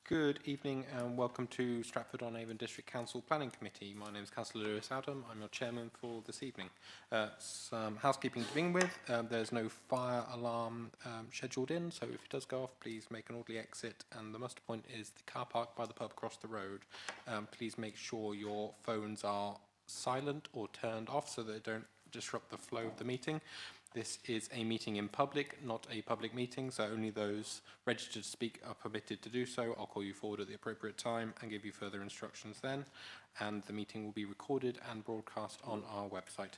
Good evening and welcome to Stratford-on-Avon District Council Planning Committee. My name is Councillor Lewis Adam. I'm your chairman for this evening. Some housekeeping to begin with. There's no fire alarm scheduled in, so if it does go off, please make an orderly exit. And the muster point is the car park by the pub across the road. Please make sure your phones are silent or turned off so that they don't disrupt the flow of the meeting. This is a meeting in public, not a public meeting, so only those registered to speak are permitted to do so. I'll call you forward at the appropriate time and give you further instructions then. And the meeting will be recorded and broadcast on our website.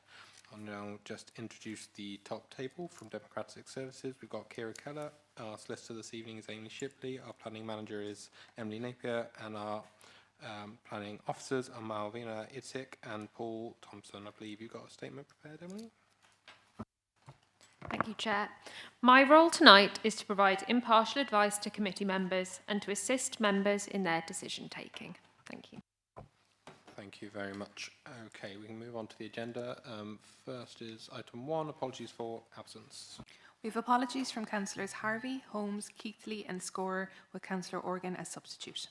I'll now just introduce the top table from Democratic Services. We've got Kira Keller. Our solicitor this evening is Amy Shipley. Our planning manager is Emily Napier. And our planning officers are Malvina Itzik and Paul Thompson. I believe you've got a statement prepared, Emily? Thank you, Chair. My role tonight is to provide impartial advice to committee members and to assist members in their decision taking. Thank you. Thank you very much. Okay, we can move on to the agenda. First is item 1, apologies for absence. We have apologies from Councillors Harvey, Holmes, Keighley and Scorer, with Councillor Organ as substitute.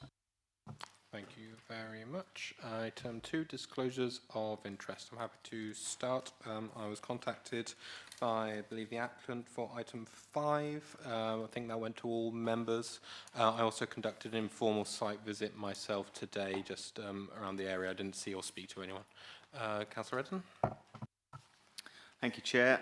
Thank you very much. Item 2, disclosures of interest. I'm happy to start. I was contacted by, I believe, the applicant for item 5. I think that went to all members. I also conducted an informal site visit myself today, just around the area. I didn't see or speak to anyone. Councillor Redden? Thank you, Chair.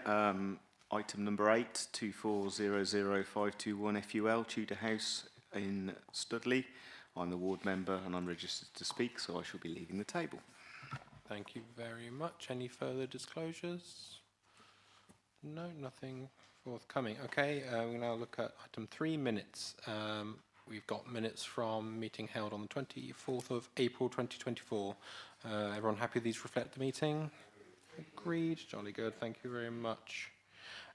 Item number 8, 2400521 FUL, Tudor House in Studley. I'm the ward member and I'm registered to speak, so I shall be leaving the table. Thank you very much. Any further disclosures? No, nothing forthcoming. Okay, we now look at item 3, minutes. We've got minutes from meeting held on the 24th of April 2024. Everyone happy these reflect the meeting? Agreed. Jolly good. Thank you very much.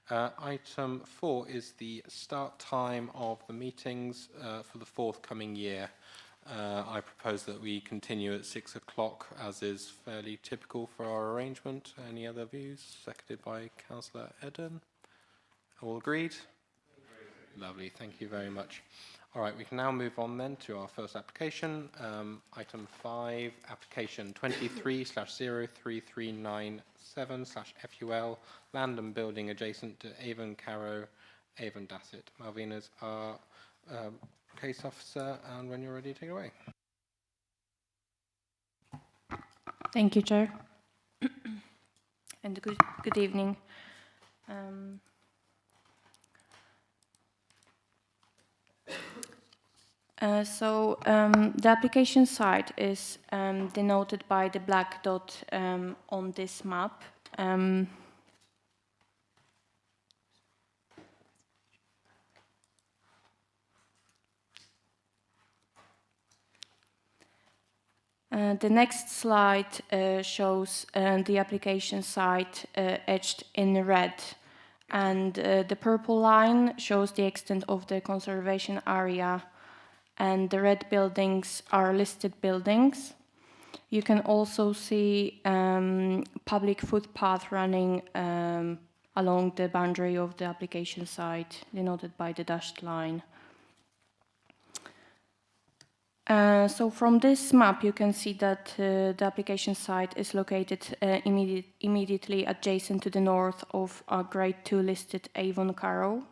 Item 4 is the start time of the meetings for the forthcoming year. I propose that we continue at 6 o'clock, as is fairly typical for our arrangement. Any other views? Seconded by Councillor Eden. All agreed? Lovely, thank you very much. All right, we can now move on then to our first application. Item 5, application 23/03397/FUL, land and building adjacent to Avon Carrow, Avon Dasset. Malvina's our case officer, and when you're ready, take it away. Thank you, Chair. And good evening. The application site is denoted by the black dot on this map. The next slide shows the application site etched in red, and the purple line shows the extent of the conservation area, and the red buildings are listed buildings. You can also see public footpath running along the boundary of the application site, denoted by the dashed line. So from this map, you can see that the application site is located immediately adjacent to the north of a Grade 2 listed Avon Carrow.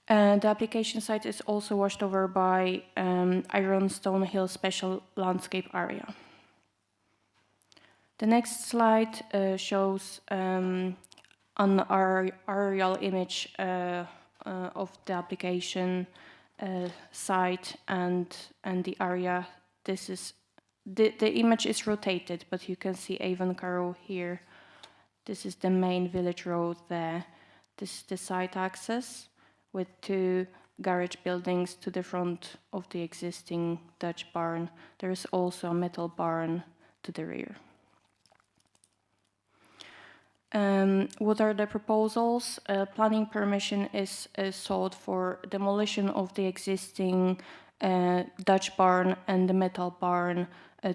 The application site is also washed over by Ironstone Hill Special Landscape Area. The next slide shows an aerial image of the application site and the area. This is the image is rotated, but you can see Avon Carrow here. This is the main village road there. This is the site access with 2 garage buildings to the front of the existing Dutch barn. There is also a metal barn to the rear. What are the proposals? Planning permission is sought for demolition of the existing Dutch barn and the metal barn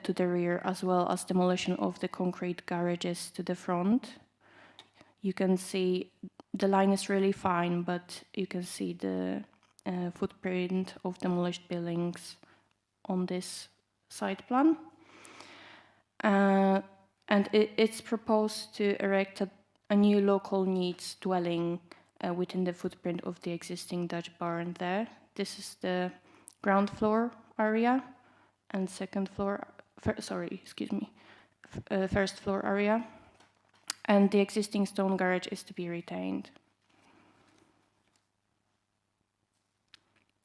to the rear, as well as demolition of the concrete garages to the front. You can see the line is really fine, but you can see the footprint of demolished buildings on this site plan. And it's proposed to erect a new local needs dwelling within the footprint of the existing Dutch barn there. This is the ground floor area and first floor area. And the existing stone garage is to be retained.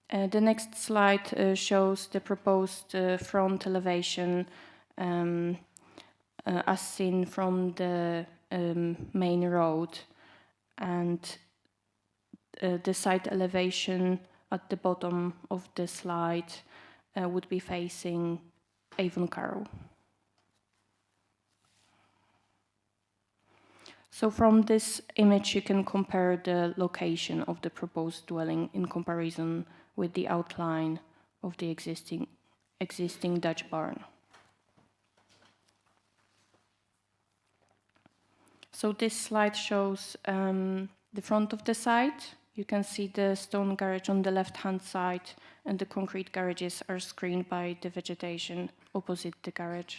The next slide shows the proposed front elevation as seen from the main road, and the site elevation at the bottom of the slide would be facing Avon Carrow. So from this image you can compare the location of the proposed dwelling in comparison with the outline of the existing Dutch barn. So this slide shows the front of the site. You can see the stone garage on the left-hand side, and the concrete garages are screened by the vegetation opposite the garage.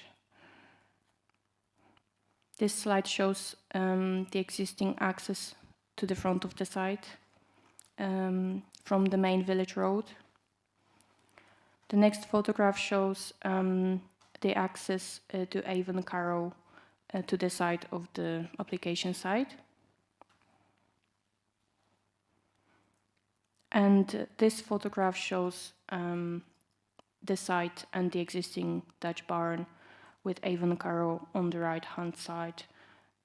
This slide shows the existing access to the front of the site from the main village road. The next photograph shows the access to Avon Carrow to the side of the application site. And this photograph shows the site and the existing Dutch barn with Avon Carrow on the right-hand side.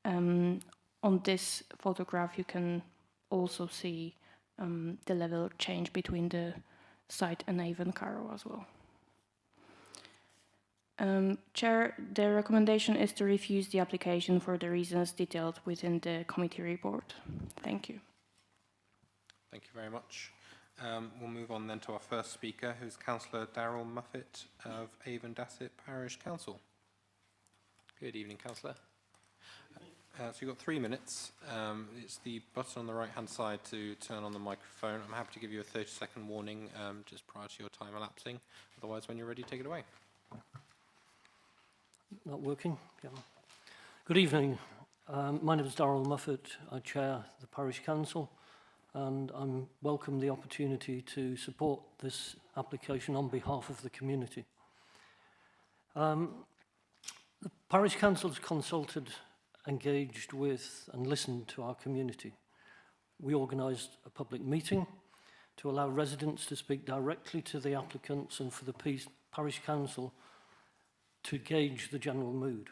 On this photograph you can also see the level change between the site and Avon Carrow as well. Chair, the recommendation is to refuse the application for the reasons detailed within the committee report. Thank you. Thank you very much. We'll move on then to our first speaker, who's Councillor Darrell Muffett of Avon Dasset Parish Council. Good evening, Councillor. So you've got 3 minutes. It's the button on the right-hand side to turn on the microphone. I'm happy to give you a 30-second warning just prior to your time elapsing. Otherwise, when you're ready, take it away. Not working? Yeah. Good evening. My name is Darrell Muffett. I chair the Parish Council, and I welcome the opportunity to support this application on behalf of the community. The Parish Council has consulted, engaged with and listened to our community. We organised a public meeting to allow residents to speak directly to the applicants and for the Parish Council to gauge the general mood.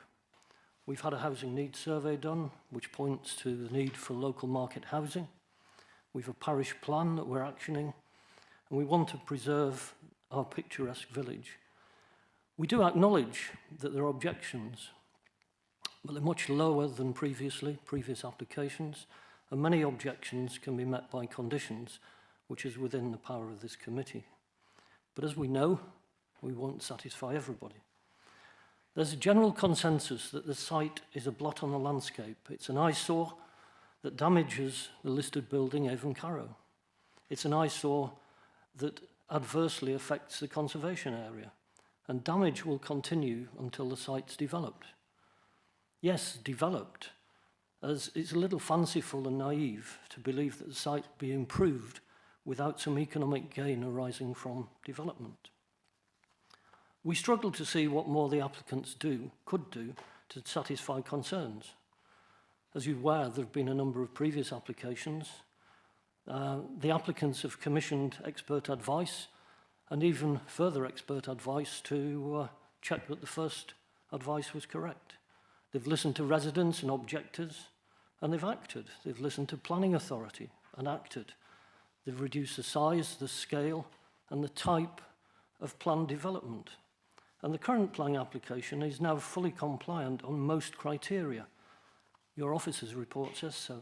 We've had a housing needs survey done, which points to the need for local market housing. We've a parish plan that we're actioning, and we want to preserve our picturesque village. We do acknowledge that there are objections, but they're much lower than previous applications, and many objections can be met by conditions, which is within the power of this committee. But as we know, we won't satisfy everybody. There's a general consensus that the site is a blot on the landscape. It's an eyesore that damages the listed building Avon Carrow. It's an eyesore that adversely affects the conservation area, and damage will continue until the site's developed. Yes, developed, as it's a little fanciful and naive to believe that the site be improved without some economic gain arising from development. We struggle to see what more the applicants could do to satisfy concerns. As you're aware, there have been a number of previous applications. The applicants have commissioned expert advice and even further expert advice to check that the first advice was correct. They've listened to residents and objectors, and they've acted. They've listened to planning authority and acted. They've reduced the size, the scale, and the type of planned development. And the current planning application is now fully compliant on most criteria. Your officer's report says so.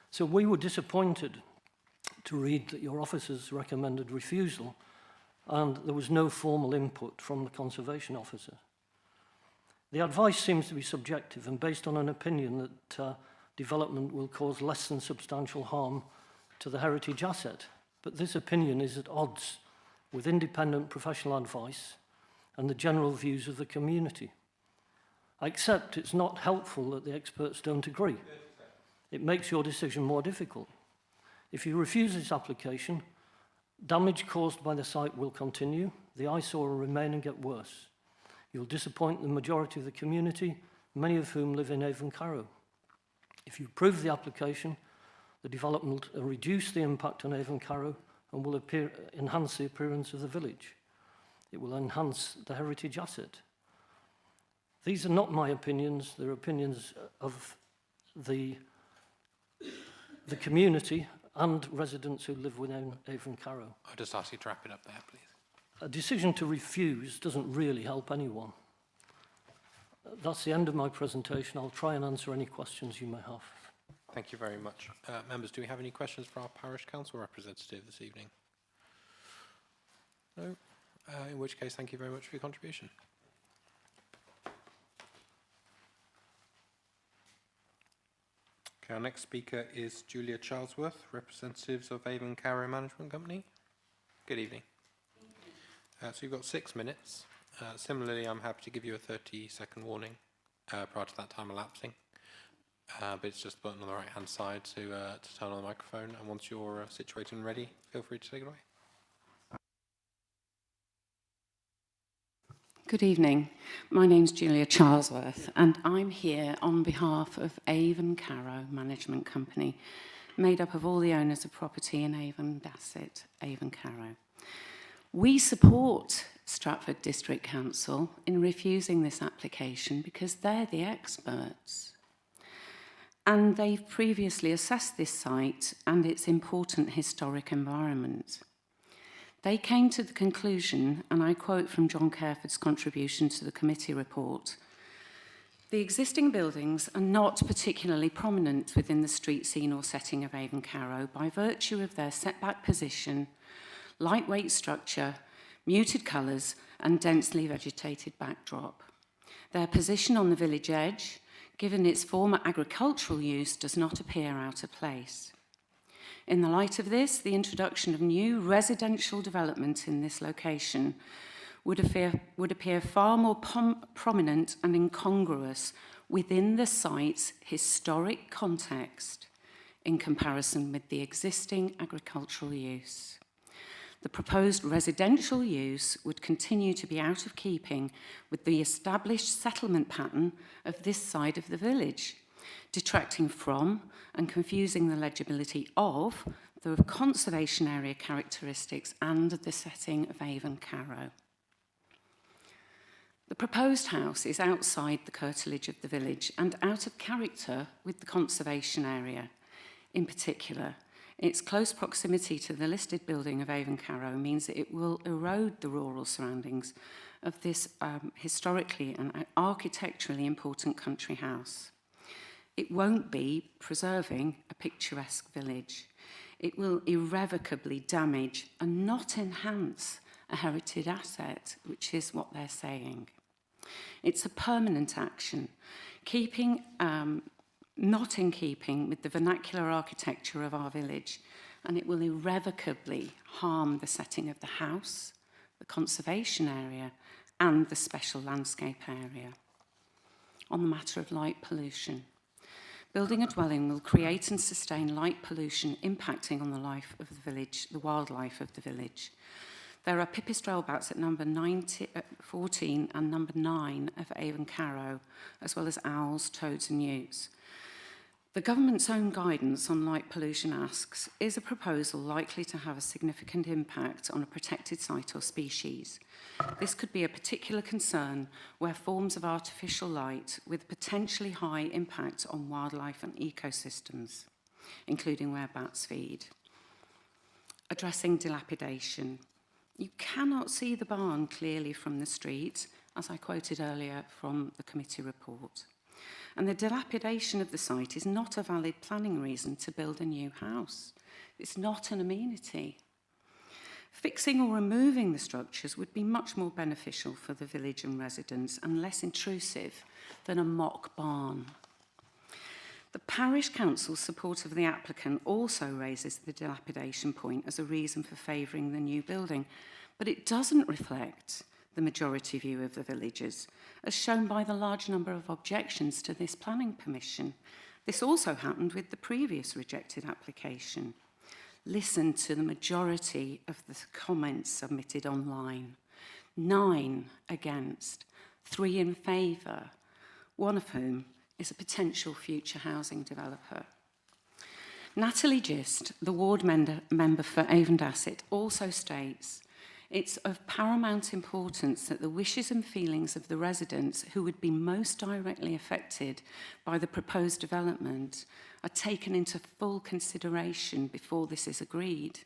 So we were disappointed to read that your officers recommended refusal, and there was no formal input from the conservation officer. The advice seems to be subjective and based on an opinion that development will cause less than substantial harm to the heritage asset. but this opinion is at odds with independent professional advice and the general views of the community. I accept it's not helpful that the experts don't agree. It makes your decision more difficult. If you refuse this application, damage caused by the site will continue, the eyesore will remain and get worse. You'll disappoint the majority of the community, many of whom live in Avon Carrow. If you approve the application, the development will reduce the impact on Avon Carrow and will enhance the appearance of the village. It will enhance the heritage asset. These are not my opinions, they're opinions of the community and residents who live within Avon Carrow. I'll just ask you to wrap it up there, please. A decision to refuse doesn't really help anyone. That's the end of my presentation. I'll try and answer any questions you may have. Thank you very much. Members, do we have any questions for our parish council representative this evening? No? In which case, thank you very much for your contribution. Okay, our next speaker is Julia Charlesworth, representatives of Avon Carrow Management Company. Good evening. So you've got 6 minutes. Similarly, I'm happy to give you a 30-second warning prior to that time elapsing. But it's just the button on the right-hand side to turn on the microphone. And once you're situated and ready, feel free to take it away. Good evening. My name's Julia Charlesworth, and I'm here on behalf of Avon Carrow Management Company, made up of all the owners of property in Avon Bassett, Avon Carrow. We support Stratford District Council in refusing this application because they're the experts. And they've previously assessed this site and its important historic environment. They came to the conclusion, and I quote from John Careford's contribution to the committee report, "The existing buildings are not particularly prominent within the street scene or setting of Avon Carrow by virtue of their setback position, lightweight structure, muted colours and densely vegetated backdrop. Their position on the village edge, given its former agricultural use, does not appear out of place. In the light of this, the introduction of new residential development in this location would appear far more prominent and incongruous within the site's historic context in comparison with the existing agricultural use. The proposed residential use would continue to be out of keeping with the established settlement pattern of this side of the village, detracting from and confusing the legibility of the conservation area characteristics and the setting of Avon Carrow. The proposed house is outside the curtilage of the village and out of character with the conservation area. In particular, its close proximity to the listed building of Avon Carrow means that it will erode the rural surroundings of this historically and architecturally important country house. It won't be preserving a picturesque village. It will irrevocably damage and not enhance a heritage asset, which is what they're saying. It's a permanent action, not in keeping with the vernacular architecture of our village, and it will irrevocably harm the setting of the house, the conservation area, and the special landscape area. On the matter of light pollution, building a dwelling will create and sustain light pollution impacting on the life of the village, the wildlife of the village. There are pipistrelle bats at number 14 and number 9 of Avon Carrow, as well as owls, toads and newts. The government's own guidance on light pollution asks, is a proposal likely to have a significant impact on a protected site or species? This could be a particular concern where forms of artificial light with potentially high impact on wildlife and ecosystems, including where bats feed. Addressing dilapidation. You cannot see the barn clearly from the street, as I quoted earlier from the committee report. And the dilapidation of the site is not a valid planning reason to build a new house. It's not an amenity. Fixing or removing the structures would be much more beneficial for the village and residents and less intrusive than a mock barn. The Parish Council's support of the applicant also raises the dilapidation point as a reason for favouring the new building, but it doesn't reflect the majority view of the villagers, as shown by the large number of objections to this planning permission. This also happened with the previous rejected application. Listen to the majority of the comments submitted online. 9 against, 3 in favour, one of whom is a potential future housing developer. Natalie Gist, the ward member for Avon Dasset, also states, it's of paramount importance that the wishes and feelings of the residents who would be most directly affected by the proposed development are taken into full consideration before this is agreed.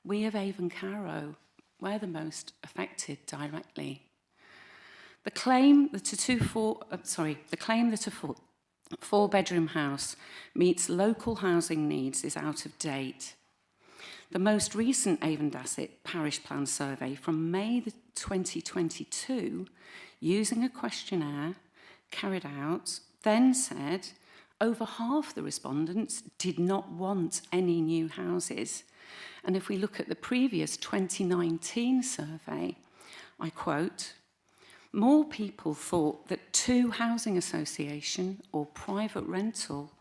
We of Avon Carrow, we're the most affected directly. The claim that a four-bedroom house meets local housing needs is out of date. The most recent Avon Dasset Parish Plan Survey from May 2022, using a questionnaire carried out, then said over half the respondents did not want any new houses. And if we look at the previous 2019 survey, I quote, more people thought that 2 housing association or private rental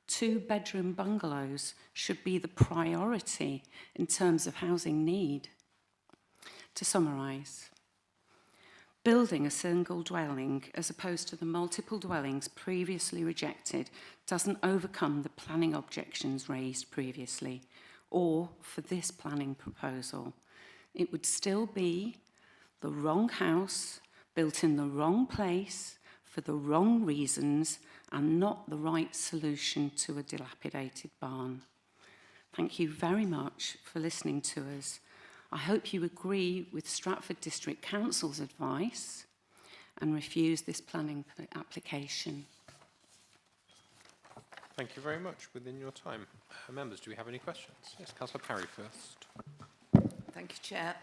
2-bedroom bungalows should be the priority in terms of housing need. To summarise, building a single dwelling as opposed to the multiple dwellings previously rejected doesn't overcome the planning objections raised previously or for this planning proposal. It would still be the wrong house, built in the wrong place, for the wrong reasons, and not the right solution to a dilapidated barn. Thank you very much for listening to us. I hope you agree with Stratford District Council's advice and refuse this planning application. Thank you very much. Within your time. Members, do we have any questions? Yes, Councillor Parry first. Thank you, Chair.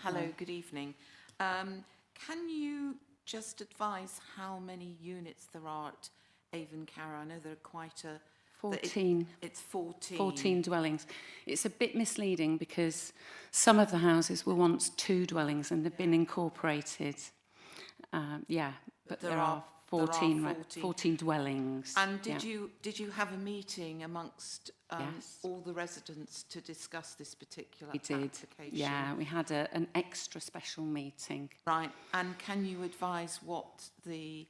Hello, good evening. Can you just advise how many units there are at Avon Carrow? I know there are quite a... 14. It's 14. 14 dwellings. It's a bit misleading because some of the houses were once 2 dwellings and they've been incorporated. But there are 14 dwellings. And did you have a meeting amongst Yes. all the residents to discuss this particular We did. application? Yeah, we had an extra special meeting. Right. And can you advise what the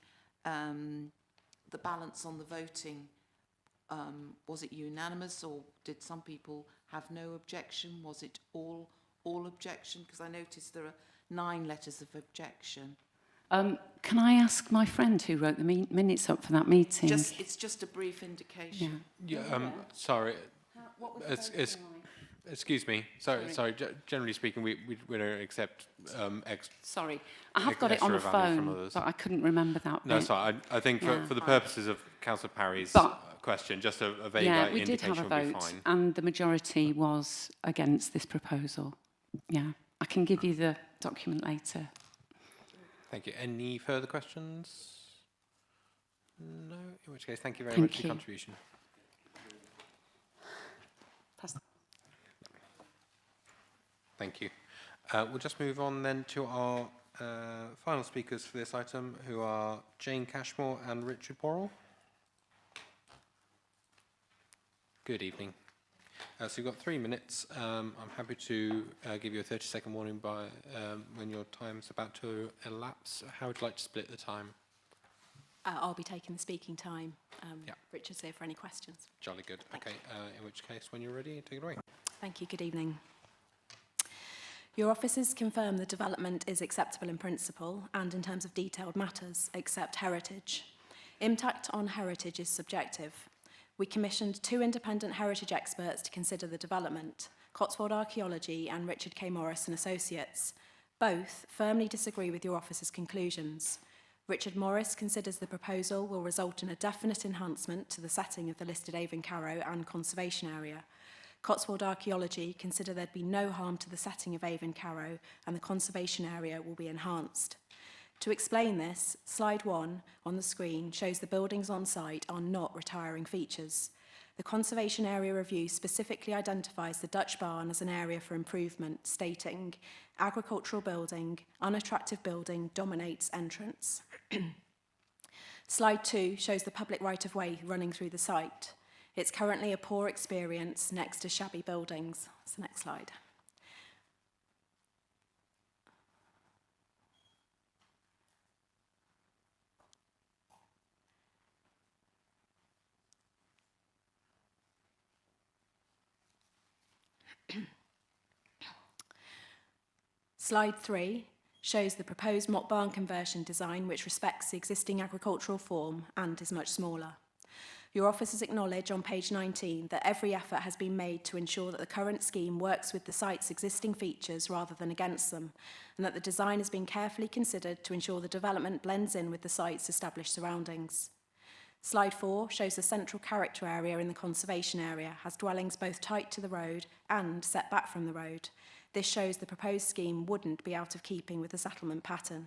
balance on the voting? Was it unanimous, or did some people have no objection? Was it all objection? Because I noticed there are 9 letters of objection. Can I ask my friend who wrote the minutes up for that meeting? It's just a brief indication. Sorry. What was the voting like? Excuse me. Sorry. Generally speaking, we don't accept Sorry, I have got it on the extra value from phone, others. but I couldn't remember that No, bit. sorry. I think for the purposes of Councillor Parry's But- question, just a vague Yeah, we did indication have a would be vote, fine. and the majority was against this proposal. Yeah, I can give you the document later. Thank you. Any further questions? No? In which case, thank you very Thank much for your you. contribution. Pass- Thank you. We'll just move on then to our final speakers for this item, who are Jane Cashmore and Richard Worrell. Good evening. So you've got 3 minutes. I'm happy to give you a 30-second warning by when your time's about to elapse. How would you like to split the time? I'll be taking the speaking time. Yeah. Richard's here for any questions. Jolly good. Okay, in which case, when you're ready, take it away. Thank you. Good evening. Your officers confirm the development is acceptable in principle and in terms of detailed matters, except heritage. Impact on heritage is subjective. We commissioned 2 independent heritage experts to consider the development, Cotswold Archaeology and Richard K. Morris and Associates. Both firmly disagree with your officers' conclusions. Richard Morris considers the proposal will result in a definite enhancement to the setting of the listed Avon Carrow and conservation area. Cotswold Archaeology consider there'd be no harm to the setting of Avon Carrow and the conservation area will be enhanced. To explain this, slide 1 on the screen shows the buildings on site are not retiring features. The Conservation Area Review specifically identifies the Dutch barn as an area for improvement, stating, agricultural building, unattractive building dominates entrance. Slide 2 shows the public right-of-way running through the site. It's currently a poor experience next to shabby buildings. That's the next slide. Slide 3 shows the proposed mock barn conversion design, which respects the existing agricultural form and is much smaller. Your officers acknowledge on page 19 that every effort has been made to ensure that the current scheme works with the site's existing features rather than against them, and that the design has been carefully considered to ensure the development blends in with the site's established surroundings. Slide 4 shows the central character area in the conservation area has dwellings both tight to the road and set back from the road. This shows the proposed scheme wouldn't be out of keeping with the settlement pattern.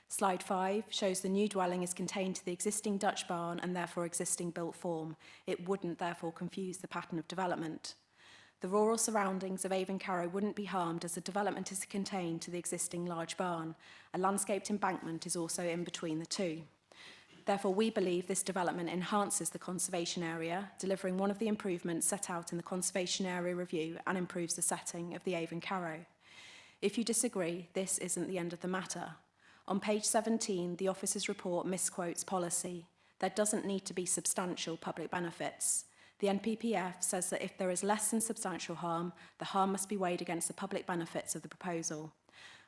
Slide 5 shows the new dwelling is contained to the existing Dutch barn and therefore existing built form. It wouldn't therefore confuse the pattern of development. The rural surroundings of Avon Carrow wouldn't be harmed as the development is contained to the existing large barn. A landscaped embankment is also in between the two. Therefore, we believe this development enhances the conservation area, delivering one of the improvements set out in the Conservation Area Review and improves the setting of the Avon Carrow. If you disagree, this isn't the end of the matter. On page 17, the officer's report misquotes policy. There doesn't need to be substantial public benefits. The NPPF says that if there is less than substantial harm, the harm must be weighed against the public benefits of the proposal.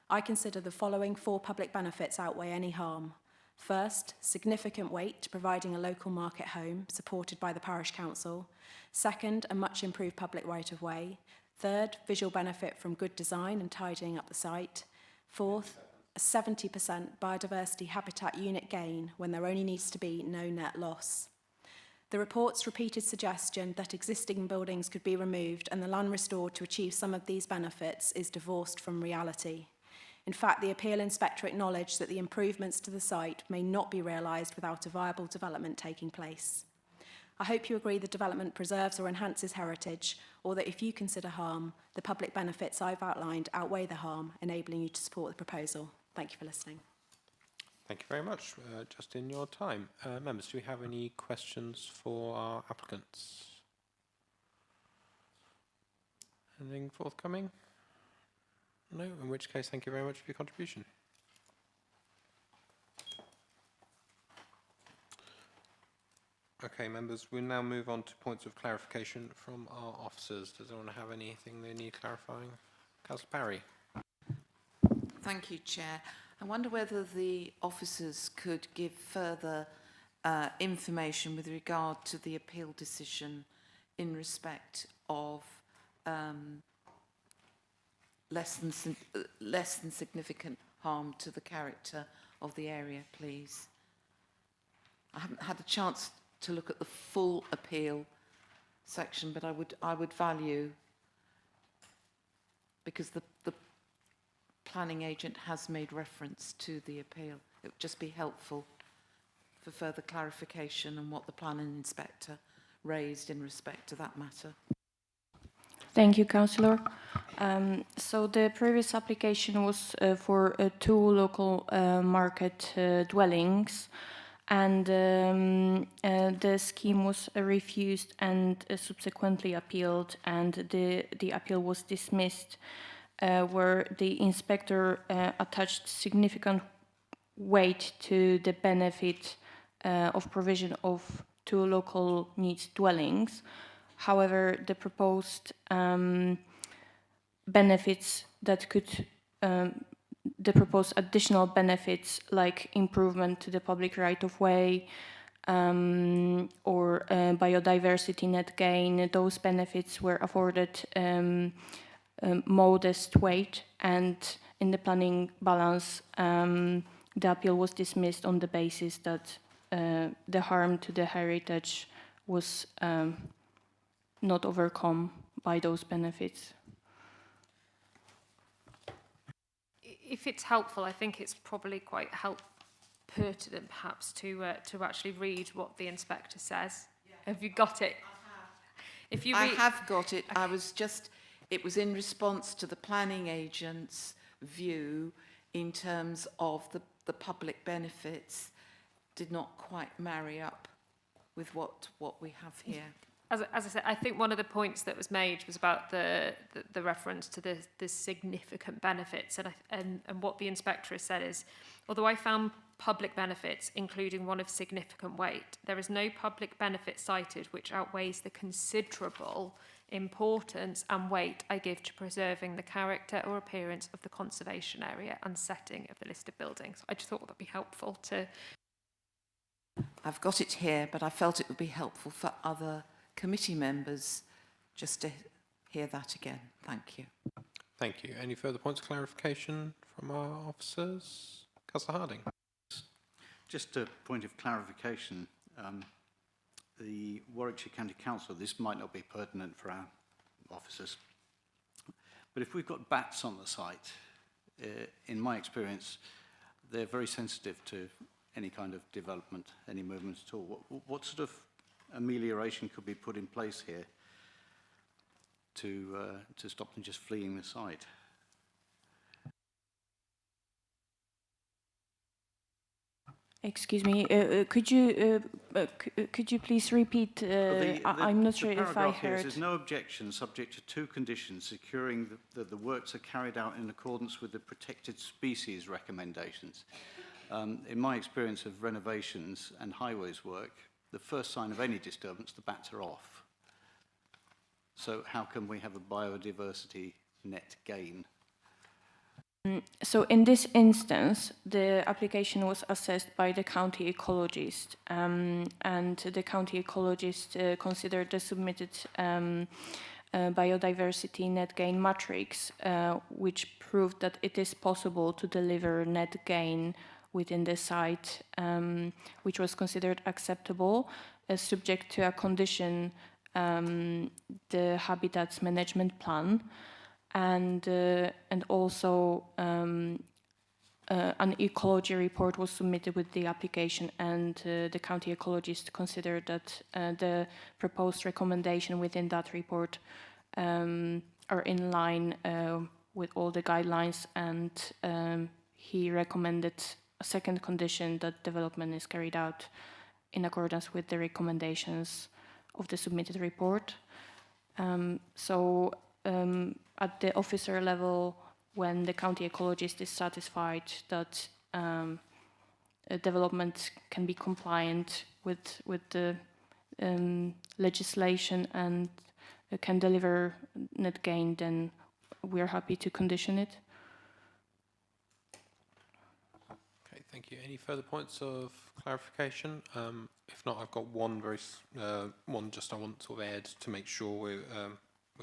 I consider the following 4 public benefits outweigh any harm. First, significant weight to providing a local market home supported by the parish council. Second, a much improved public right-of-way. Third, visual benefit from good design and tidying up the site. Fourth, a 70% biodiversity habitat unit gain when there only needs to be no net loss. The report's repeated suggestion that existing buildings could be removed and the land restored to achieve some of these benefits is divorced from reality. In fact, the appeal inspector acknowledged that the improvements to the site may not be realised without a viable development taking place. I hope you agree the development preserves or enhances heritage, or that if you consider harm, the public benefits I've outlined outweigh the harm, enabling you to support the proposal. Thank you for listening. Thank you very much. Just in your time. Members, do we have any questions for our applicants? Anything forthcoming? No, in which case, thank you very much for your contribution. Okay, members, we'll now move on to points of clarification from our officers. Does anyone have anything they need clarifying? Councillor Parry. Thank you, Chair. I wonder whether the officers could give further information with regard to the appeal decision in respect of less than significant harm to the character of the area, please. I haven't had a chance to look at the full appeal section, but I would value, because the planning agent has made reference to the appeal, it would just be helpful for further clarification on what the planning inspector raised in respect to that matter. Thank you, Councillor. So the previous application was for 2 local market dwellings, and the scheme was refused and subsequently appealed, and the appeal was dismissed, where the inspector attached significant weight to the benefit of provision of 2 local needs dwellings. However, the proposed benefits that could, the proposed additional benefits like improvement to the public right-of-way or biodiversity net gain, those benefits were afforded modest weight, and in the planning balance, the appeal was dismissed on the basis that the harm to the heritage was not overcome by those benefits. if it's helpful, I think it's probably quite pertinent perhaps to actually read what the inspector says. Have you got it? If you I read, have got it. It was in response to the planning agent's view in terms of the public benefits did not quite marry up with what we have here. as I said, I think one of the points that was made was about the reference to the significant benefits, and what the inspector has said is, although I found public benefits, including one of significant weight, there is no public benefit cited which outweighs the considerable importance and weight I give to preserving the character or appearance of the conservation area and setting of the listed buildings. I just thought that'd be helpful to... I've got it here, but I felt it would be helpful for other committee members just to hear that again. Thank you. Thank you. Any further points of clarification from our officers? Councillor Harding. Just a point of clarification. The Warwickshire County Council, this might not be pertinent for our officers, but if we've got bats on the site, in my experience, they're very sensitive to any kind of development, any movement at all. What sort of amelioration could be put in place here to stop them just fleeing the site? Excuse me, could you please repeat? I'm not sure if I heard. There's no objection subject to two conditions, securing that the works are carried out in accordance with the protected species recommendations. In my experience of renovations and highways work, the first sign of any disturbance, the bats are off. So how can we have a biodiversity net gain? So in this instance, the application was assessed by the county ecologist, and the county ecologist considered the submitted biodiversity net gain matrix, which proved that it is possible to deliver net gain within the site, which was considered acceptable, subject to a condition, the habitats management plan. And also an ecology report was submitted with the application, and the county ecologist considered that the proposed recommendation within that report are in line with all the guidelines, and he recommended a second condition that development is carried out in accordance with the recommendations of the submitted report. At the officer level, when the county ecologist is satisfied that development can be compliant with the legislation and can deliver net gain, then we're happy to condition it. Okay, thank you. Any further points of clarification? If not, I've got one one just I want to sort of add to make sure we're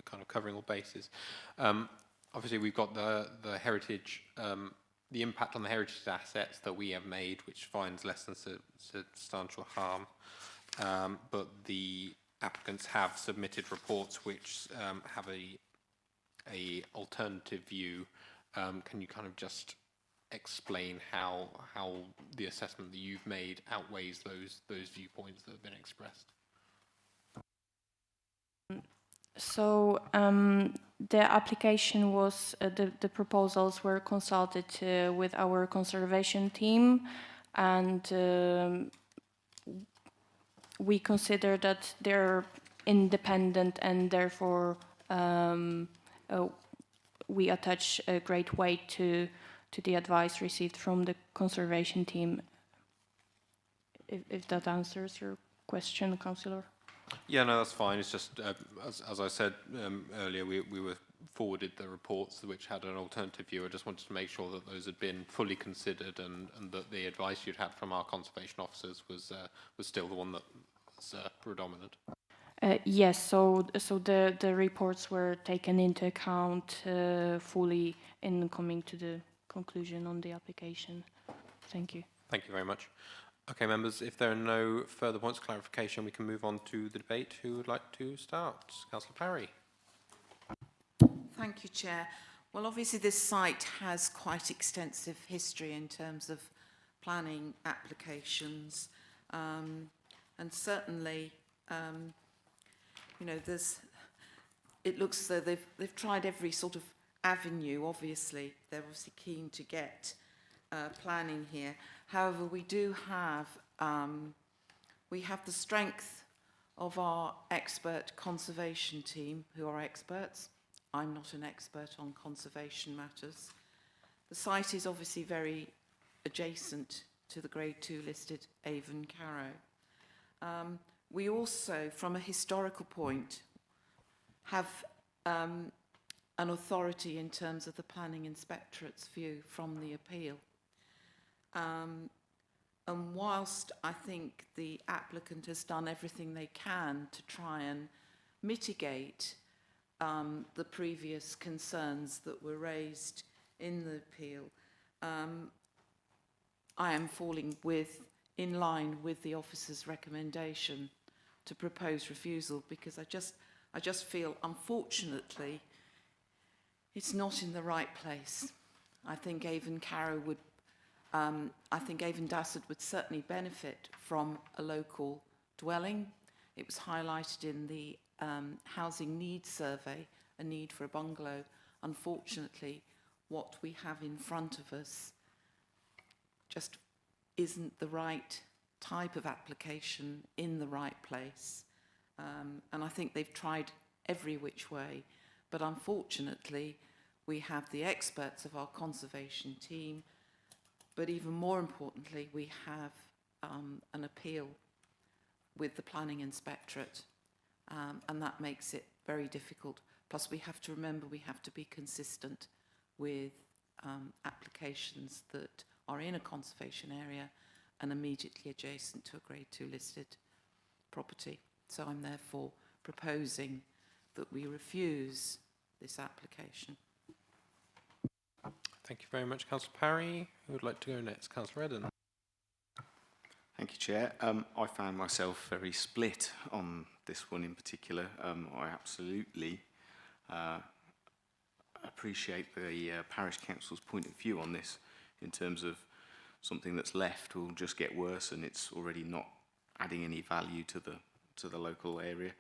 kind of covering all bases. Obviously, we've got the heritage, the impact on the heritage assets that we have made, which finds less than substantial harm. But the applicants have submitted reports which have a alternative view. Can you kind of just explain how the assessment that you've made outweighs those viewpoints that have been expressed? So the application was, the proposals were consulted with our conservation team, and we consider that they're independent, and therefore we attach a great weight to the advice received from the conservation team. If that answers your question, Councillor. Yeah, no, that's fine. It's just, as I said earlier, we were forwarded the reports which had an alternative view. I just wanted to make sure that those had been fully considered, and that the advice you'd had from our conservation officers was still the one that was predominant. Yes, so the reports were taken into account fully in coming to the conclusion on the application. Thank you. Thank you very much. Okay, members, if there are no further points of clarification, we can move on to the debate. Who would like to start? Councillor Parry. Thank you, Chair. Well, obviously this site has quite extensive history in terms of planning applications, and certainly, you know, it looks as though they've tried every sort of avenue. Obviously, they're obviously keen to get planning here. However, we do have the strength of our expert conservation team, who are experts. I'm not an expert on conservation matters. The site is obviously very adjacent to the Grade 2 listed Avon Carrow. We also, from a historical point, have an authority in terms of the Planning Inspectorate's view from the appeal. And whilst I think the applicant has done everything they can to try and mitigate the previous concerns that were raised in the appeal, I am falling in line with the officer's recommendation to propose refusal, because I just feel, unfortunately, it's not in the right place. I think Avon Carrow would, I think Avon Dassett would certainly benefit from a local dwelling. It was highlighted in the housing needs survey, a need for a bungalow. Unfortunately, what we have in front of us just isn't the right type of application in the right place. And I think they've tried every which way, but unfortunately we have the experts of our conservation team, but even more importantly we have an appeal with the Planning Inspectorate, and that makes it very difficult. Plus we have to remember we have to be consistent with applications that are in a conservation area and immediately adjacent to a Grade 2 listed property. So I'm therefore proposing that we refuse this application. Thank you very much, Councillor Parry. Who would like to go next? Councillor Eden. Thank you, Chair. I found myself very split on this one in particular. I absolutely appreciate the Parish Council's point of view on this, in terms of something that's left will just get worse and it's already not adding any value to the local area.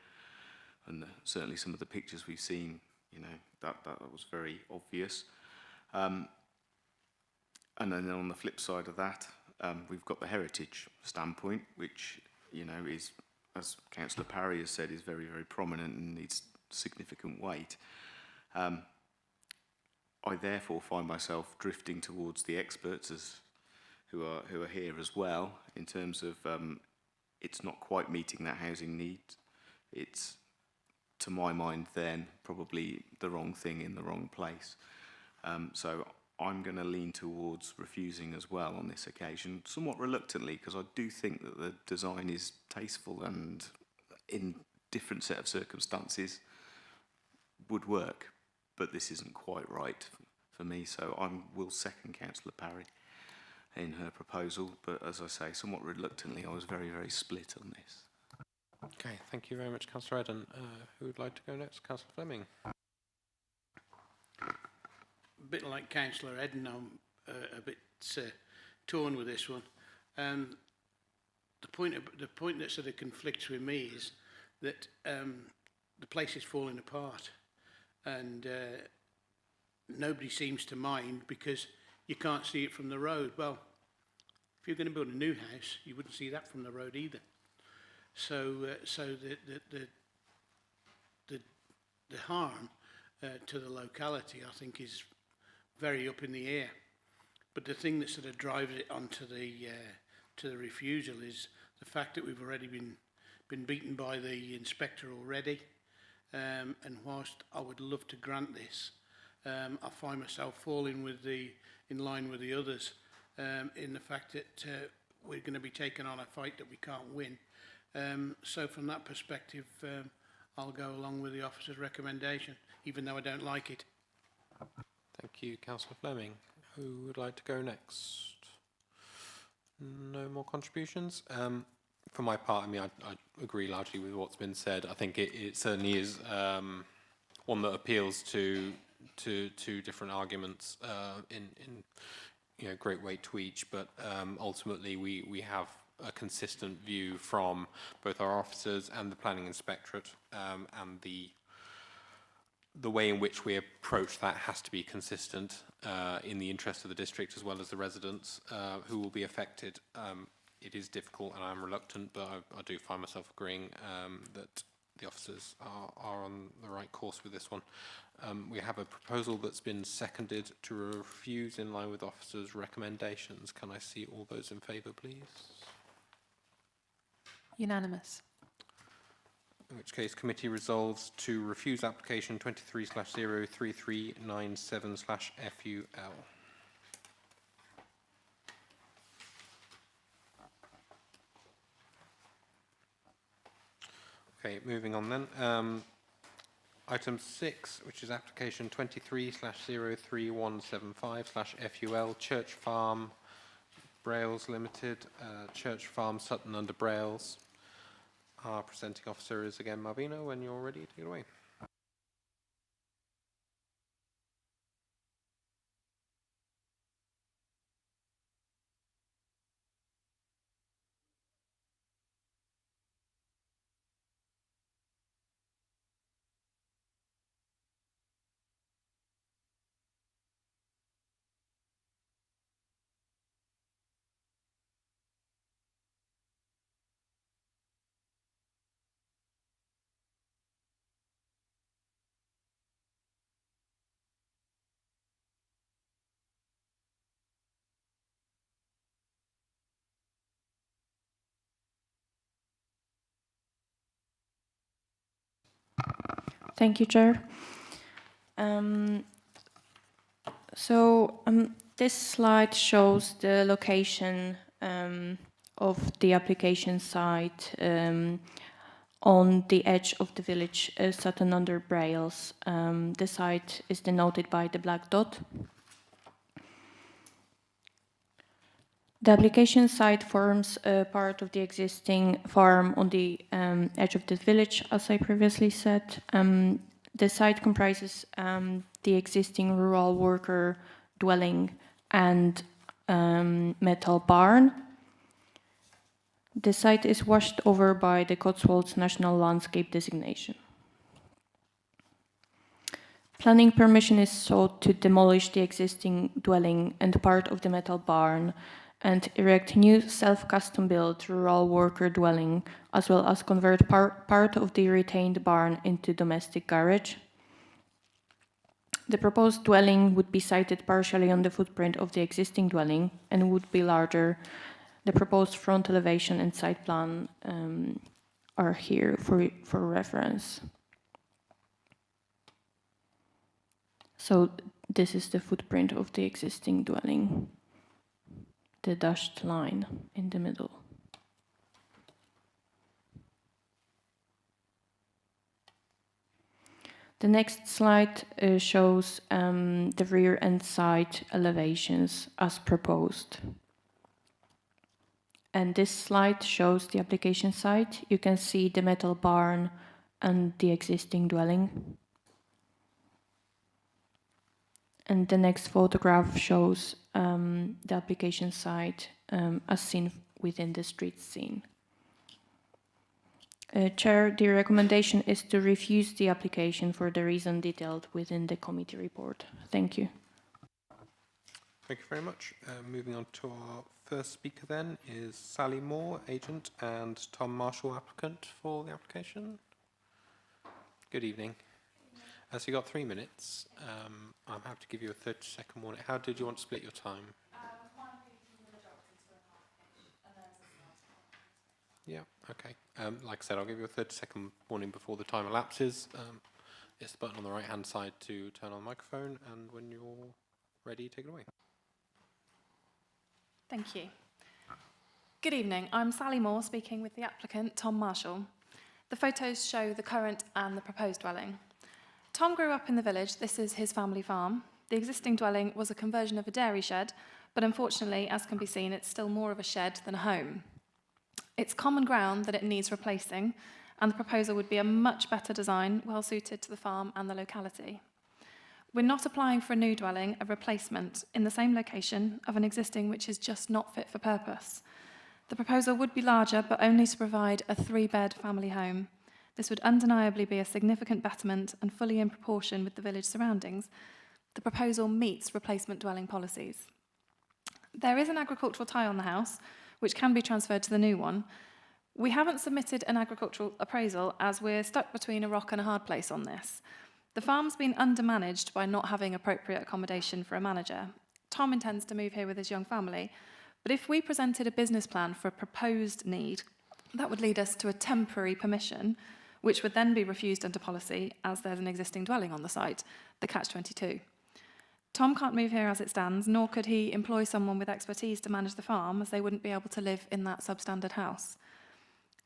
And certainly some of the pictures we've seen, you know, that was very obvious. And then on the flip side of that, we've got the heritage standpoint, which, you know, is, as Councillor Parry has said, is very, very prominent and needs significant weight. I therefore find myself drifting towards the experts who are here as well, in terms of it's not quite meeting that housing need. It's, to my mind, then probably the wrong thing in the wrong place. So I'm going to lean towards refusing as well on this occasion, somewhat reluctantly, because I do think that the design is tasteful and in different set of circumstances would work, but this isn't quite right for me. So I will second Councillor Parry in her proposal, but as I say, somewhat reluctantly. I was very, very split on this. Okay, thank you very much, Councillor Eden. Who would like to go next? Councillor Fleming. A bit like Councillor Eden, I'm a bit torn with this one. The point that sort of conflicts with me is that the place is falling apart, and nobody seems to mind because you can't see it from the road. Well, if you're going to build a new house, you wouldn't see that from the road either. So, the harm to the locality, I think, is very up in the air. But the thing that sort of drives it onto the refusal is the fact that we've already been beaten by the inspector already. And whilst I would love to grant this, I find myself falling in line with the others in the fact that we're going to be taking on a fight that we can't win. So from that perspective, I'll go along with the officer's recommendation, even though I don't like it. Thank you, Councillor Fleming. Who would like to go next? No more contributions? For my part, I mean, I agree largely with what's been said. I think it certainly is one that appeals to to two different arguments in great weight to each, but ultimately we have a consistent view from both our officers and the planning inspectorate, and the way in which we approach that has to be consistent in the interest of the district as well as the residents who will be affected. It is difficult, and I'm reluctant, but I do find myself agreeing that the officers are on the right course with this one. We have a proposal that's been seconded to refuse in line with officers' recommendations. Can I see all those in favour, please? Unanimous. In which case, committee resolves to refuse application 23/03397/FUL. Okay, moving on then. Item 6, which is application 23/03175/FUL, Church Farm, Brails Limited, Church Farm, Sutton under Brails. Our presenting officer is again Marvina. When you're ready, take it away. Thank you, Chair. This slide shows the location of the application site on the edge of the village, Sutton under Brails. The site is denoted by the black dot. The application site forms part of the existing farm on the edge of the village, as I previously said. The site comprises the existing rural worker dwelling and metal barn. The site is washed over by the Cotswolds National Landscape Designation. Planning permission is sought to demolish the existing dwelling and part of the metal barn and erect new self-custom-built rural worker dwelling, as well as convert part of the retained barn into domestic garage. The proposed dwelling would be sited partially on the footprint of the existing dwelling and would be larger. The proposed front elevation and site plan are here for reference. So this is the footprint of the existing dwelling. The dashed line in the middle. The next slide shows the rear and side elevations as proposed. And this slide shows the application site. You can see the metal barn and the existing dwelling. And the next photograph shows the application site as seen within the street scene. Chair, the recommendation is to refuse the application for the reason detailed within the committee report. Thank you. Thank you very much. Moving on to our first speaker then is Sally Moore, agent, and Tom Marshall, applicant for the application. Good evening. So you got 3 minutes. I'm happy to give you a 30-second warning. How did you want to split your time? Yeah, okay. Like I said, I'll give you a 30-second warning before the time elapses. It's the button on the right-hand side to turn on the microphone, and when you're ready, take it away. Thank you. Good evening. I'm Sally Moore, speaking with the applicant, Tom Marshall. The photos show the current and the proposed dwelling. Tom grew up in the village. This is his family farm. The existing dwelling was a conversion of a dairy shed, but unfortunately, as can be seen, it's still more of a shed than a home. It's common ground that it needs replacing, and the proposal would be a much better design, well suited to the farm and the locality. We're not applying for a new dwelling, a replacement in the same location of an existing which is just not fit for purpose. The proposal would be larger, but only to provide a 3-bed family home. This would undeniably be a significant betterment and fully in proportion with the village surroundings. The proposal meets replacement dwelling policies. There is an agricultural tie on the house, which can be transferred to the new one. We haven't submitted an agricultural appraisal as we're stuck between a rock and a hard place on this. The farm's been undermanaged by not having appropriate accommodation for a manager. Tom intends to move here with his young family, but if we presented a business plan for a proposed need, that would lead us to a temporary permission, which would then be refused under policy as there's an existing dwelling on the site, the catch-22. Tom can't move here as it stands, nor could he employ someone with expertise to manage the farm, as they wouldn't be able to live in that substandard house.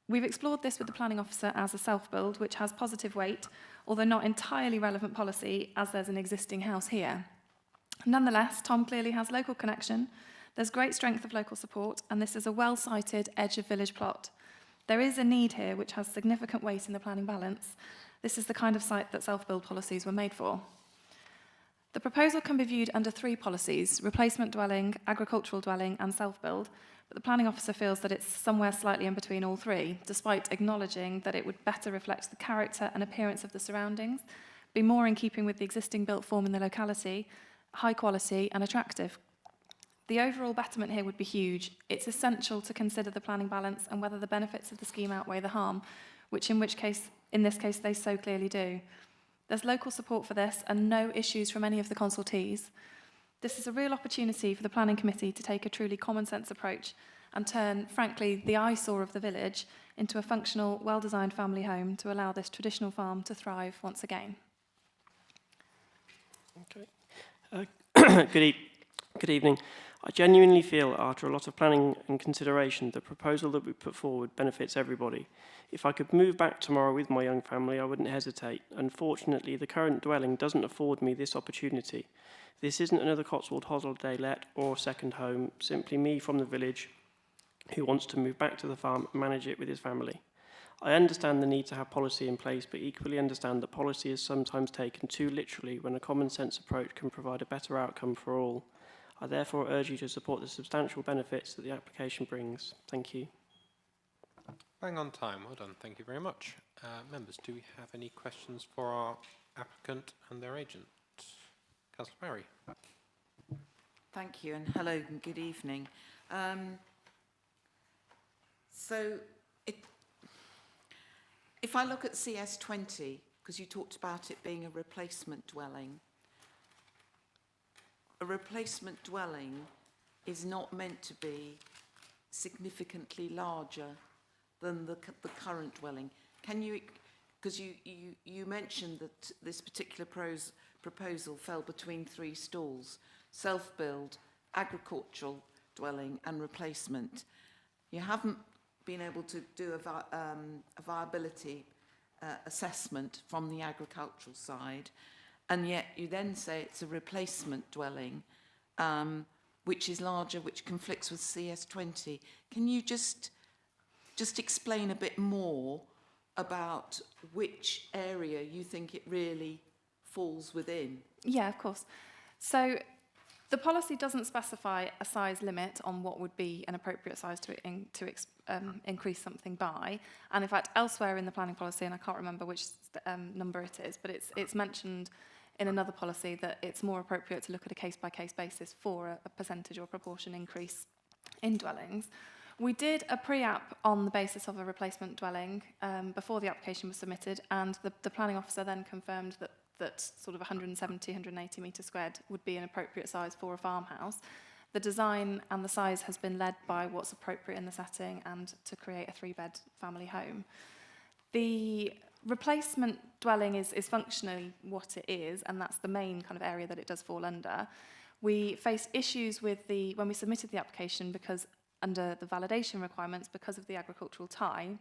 We've explored this with the planning officer as a self-build, which has positive weight, although not entirely relevant policy, as there's an existing house here. Nonetheless, Tom clearly has local connection, there's great strength of local support, and this is a well-sited edge of village plot. There is a need here which has significant weight in the planning balance. This is the kind of site that self-build policies were made for. The proposal can be viewed under 3 policies: replacement dwelling, agricultural dwelling, and self-build, but the planning officer feels that it's somewhere slightly in between all 3, despite acknowledging that it would better reflect the character and appearance of the surroundings, be more in keeping with the existing built form in the locality, high quality and attractive. The overall betterment here would be huge. It's essential to consider the planning balance and whether the benefits of the scheme outweigh the harm, in this case, they so clearly do. There's local support for this and no issues from any of the consultees. This is a real opportunity for the planning committee to take a truly common sense approach and turn, frankly, the eyesore of the village into a functional, well-designed family home to allow this traditional farm to thrive once again. Okay. Good evening. I genuinely feel, after a lot of planning and consideration, the proposal that we put forward benefits everybody. If I could move back tomorrow with my young family, I wouldn't hesitate. Unfortunately, the current dwelling doesn't afford me this opportunity. This isn't another Cotswold holiday let or second home, simply me from the village who wants to move back to the farm and manage it with his family. I understand the need to have policy in place, but equally understand that policy is sometimes taken too literally when a common sense approach can provide a better outcome for all. I therefore urge you to support the substantial benefits that the application brings. Thank you. Bang on time. Well done. Thank you very much. Members, do we have any questions for our applicant and their agent? Councillor Barry. Thank you, and hello and good evening. If I look at CS20, because you talked about it being a replacement dwelling, a replacement dwelling is not meant to be significantly larger than the current dwelling. Can you, because you mentioned that this particular proposal fell between 3 stalls: self-build, agricultural dwelling and replacement. You haven't been able to do a viability assessment from the agricultural side, and yet you then say it's a replacement dwelling, which is larger, which conflicts with CS20. Can you just explain a bit more about which area you think it really falls within? Yeah, of course. So the policy doesn't specify a size limit on what would be an appropriate size to increase something by. And in fact, elsewhere in the planning policy, and I can't remember which number it is, but it's mentioned in another policy that it's more appropriate to look at a case-by-case basis for a percentage or proportion increase in dwellings. We did a pre-app on the basis of a replacement dwelling before the application was submitted, and the planning officer then confirmed that sort of 170, 180 metres squared would be an appropriate size for a farmhouse. The design and the size has been led by what's appropriate in the setting and to create a 3-bed family home. The replacement dwelling is functionally what it is, and that's the main kind of area that it does fall under. We faced issues with when we submitted the application because under the validation requirements, because of the agricultural tie,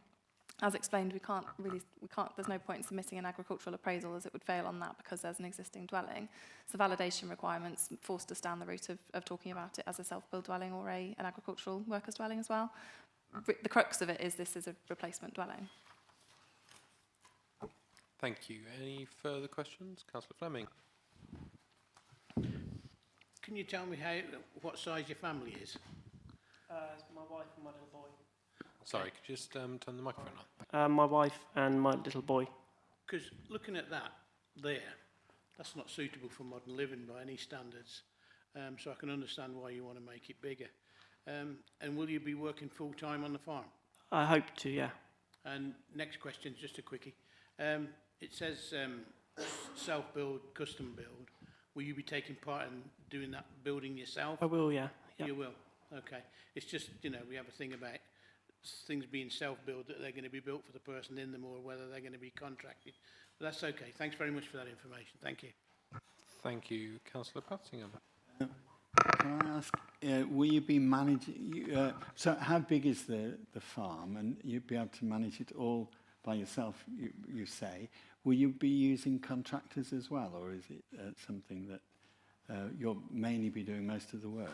as explained, there's no point in submitting an agricultural appraisal as it would fail on that because there's an existing dwelling. So validation requirements forced us down the route of talking about it as a self-build dwelling or an agricultural workers dwelling as well. The crux of it is this is a replacement dwelling. Thank you. Any further questions? Councillor Fleming. can you tell me what size your family is? My wife and my little boy. Sorry, could you just turn the microphone on? My wife and my little boy. Because looking at that there, that's not suitable for modern living by any standards. So I can understand why you want to make it bigger. And will you be working full-time on the farm? I hope to, yeah. And next question, just a quickie. It says self-build, custom build. Will you be taking part in doing that building yourself? I will, yeah. You will? Okay. It's just, you know, we have a thing about things being self-built, that they're going to be built for the person in them or whether they're going to be contracted. But that's okay. Thanks very much for that information. Thank you. Thank you. Councillor Pattingham. Can I ask, will you be managing, so how big is the farm, and you'll be able to manage it all by yourself, you say? Will you be using contractors as well, or is it something that you'll mainly be doing most of the work?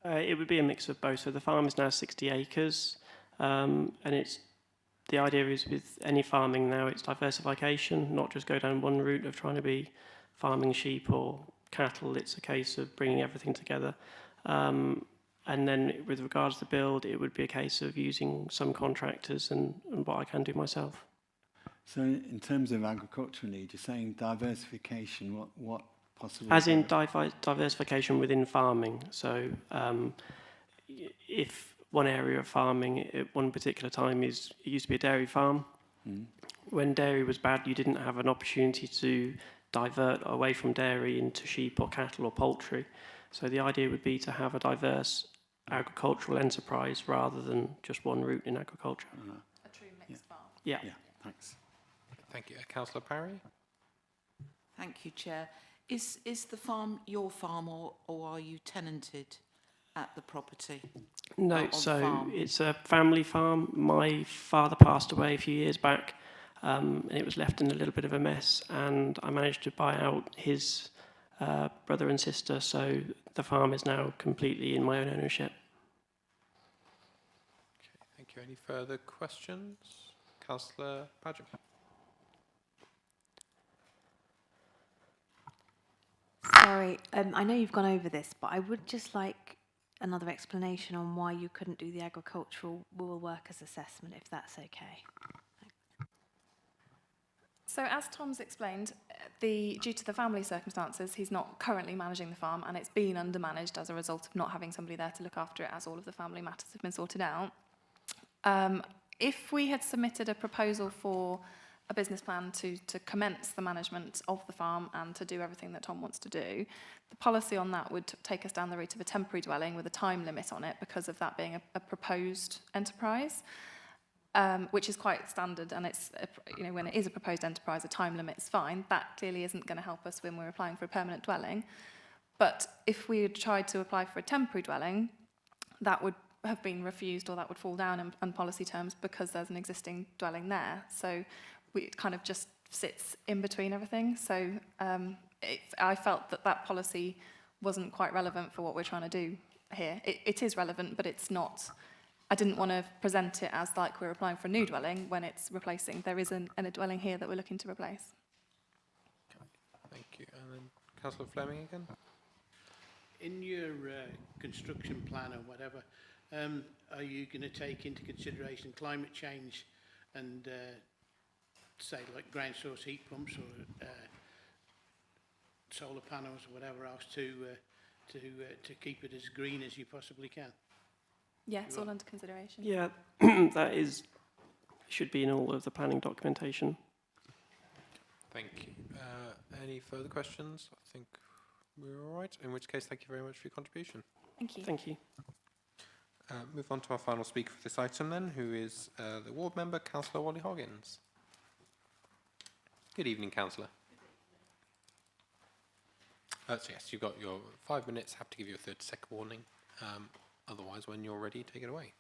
It would be a mix of both. So the farm is now 60 acres, and the idea is with any farming now, it's diversification, not just go down one route of trying to be farming sheep or cattle. It's a case of bringing everything together. And then with regards to the build, it would be a case of using some contractors and what I can do myself. So in terms of agricultural need, you're saying diversification, what possible? As in diversification within farming. So if one area of farming at one particular time it used to be a dairy farm. When dairy was bad, you didn't have an opportunity to divert away from dairy into sheep or cattle or poultry. So the idea would be to have a diverse agricultural enterprise rather than just one route in agriculture. A true mixed farm. Yeah. Thanks. Thank you. Councillor Parry. Thank you, Chair. Is the farm your farm, or are you tenanted at the property? No, so it's a family farm. My father passed away a few years back, and it was left in a little bit of a mess, and I managed to buy out his brother and sister, so the farm is now completely in my own ownership. Okay, thank you. Any further questions? Councillor Paget. Sorry, I know you've gone over this, but I would just like another explanation on why you couldn't do the agricultural rural workers assessment, if that's okay. So as Tom's explained, due to the family circumstances, he's not currently managing the farm, and it's been undermanaged as a result of not having somebody there to look after it, as all of the family matters have been sorted out. If we had submitted a proposal for a business plan to commence the management of the farm and to do everything that Tom wants to do, the policy on that would take us down the route of a temporary dwelling with a time limit on it, because of that being a proposed enterprise, which is quite standard. And it's, when it is a proposed enterprise, a time limit is fine. That clearly isn't going to help us when we're applying for a permanent dwelling. But if we had tried to apply for a temporary dwelling, that would have been refused, or that would fall down in policy terms, because there's an existing dwelling there. So it kind of just sits in between everything. So I felt that policy wasn't quite relevant for what we're trying to do here. It is relevant, but it's not. I didn't want to present it as like we're applying for a new dwelling when it's replacing. There is a dwelling here that we're looking to replace. Okay, thank you. And then Councillor Fleming again. In your construction plan or whatever, are you going to take into consideration climate change and say like ground source heat pumps or solar panels or whatever else to keep it as green as you possibly can? Yeah, it's all under consideration. Yeah, that should be in all of the planning documentation. Thank you. Any further questions? I think we're all right. In which case, thank you very much for your contribution. Thank you. Thank you. Move on to our final speaker for this item then, who is the ward member, Councillor Wally Hoggins. Good evening, Councillor. So yes, you've got your 5 minutes. Have to give you a 30-second warning. Otherwise, when you're ready, take it away.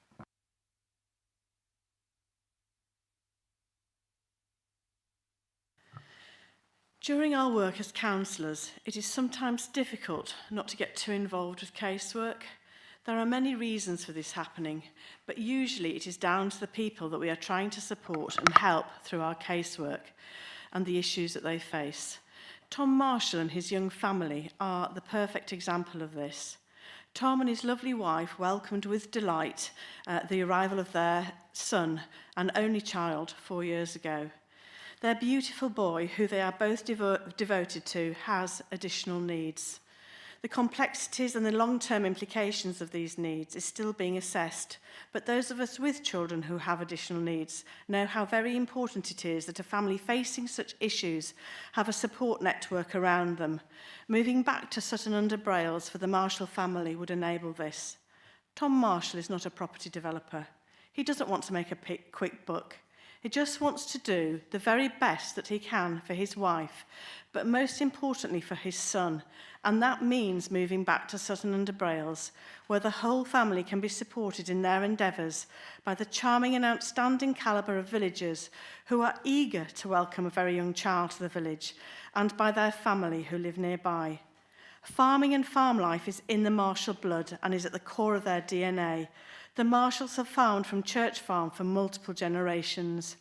During our work as councillors, it is sometimes difficult not to get too involved with casework. There are many reasons for this happening, but usually it is down to the people that we are trying to support and help through our casework and the issues that they face. Tom Marshall and his young family are the perfect example of this. Tom and his lovely wife welcomed with delight the arrival of their son, an only child, 4 years ago. Their beautiful boy, who they are both devoted to, has additional needs. The complexities and the long-term implications of these needs is still being assessed, but those of us with children who have additional needs know how very important it is that a family facing such issues have a support network around them. Moving back to Sutton-under-Brailes for the Marshall family would enable this. Tom Marshall is not a property developer. He doesn't want to make a quick buck. He just wants to do the very best that he can for his wife, but most importantly for his son, and that means moving back to Sutton-under-Brailes, where the whole family can be supported in their endeavours by the charming and outstanding calibre of villagers who are eager to welcome a very young child to the village, and by their family who live nearby. Farming and farm life is in the Marshall blood and is at the core of their DNA. The Marshalls have farmed from Church Farm for multiple generations.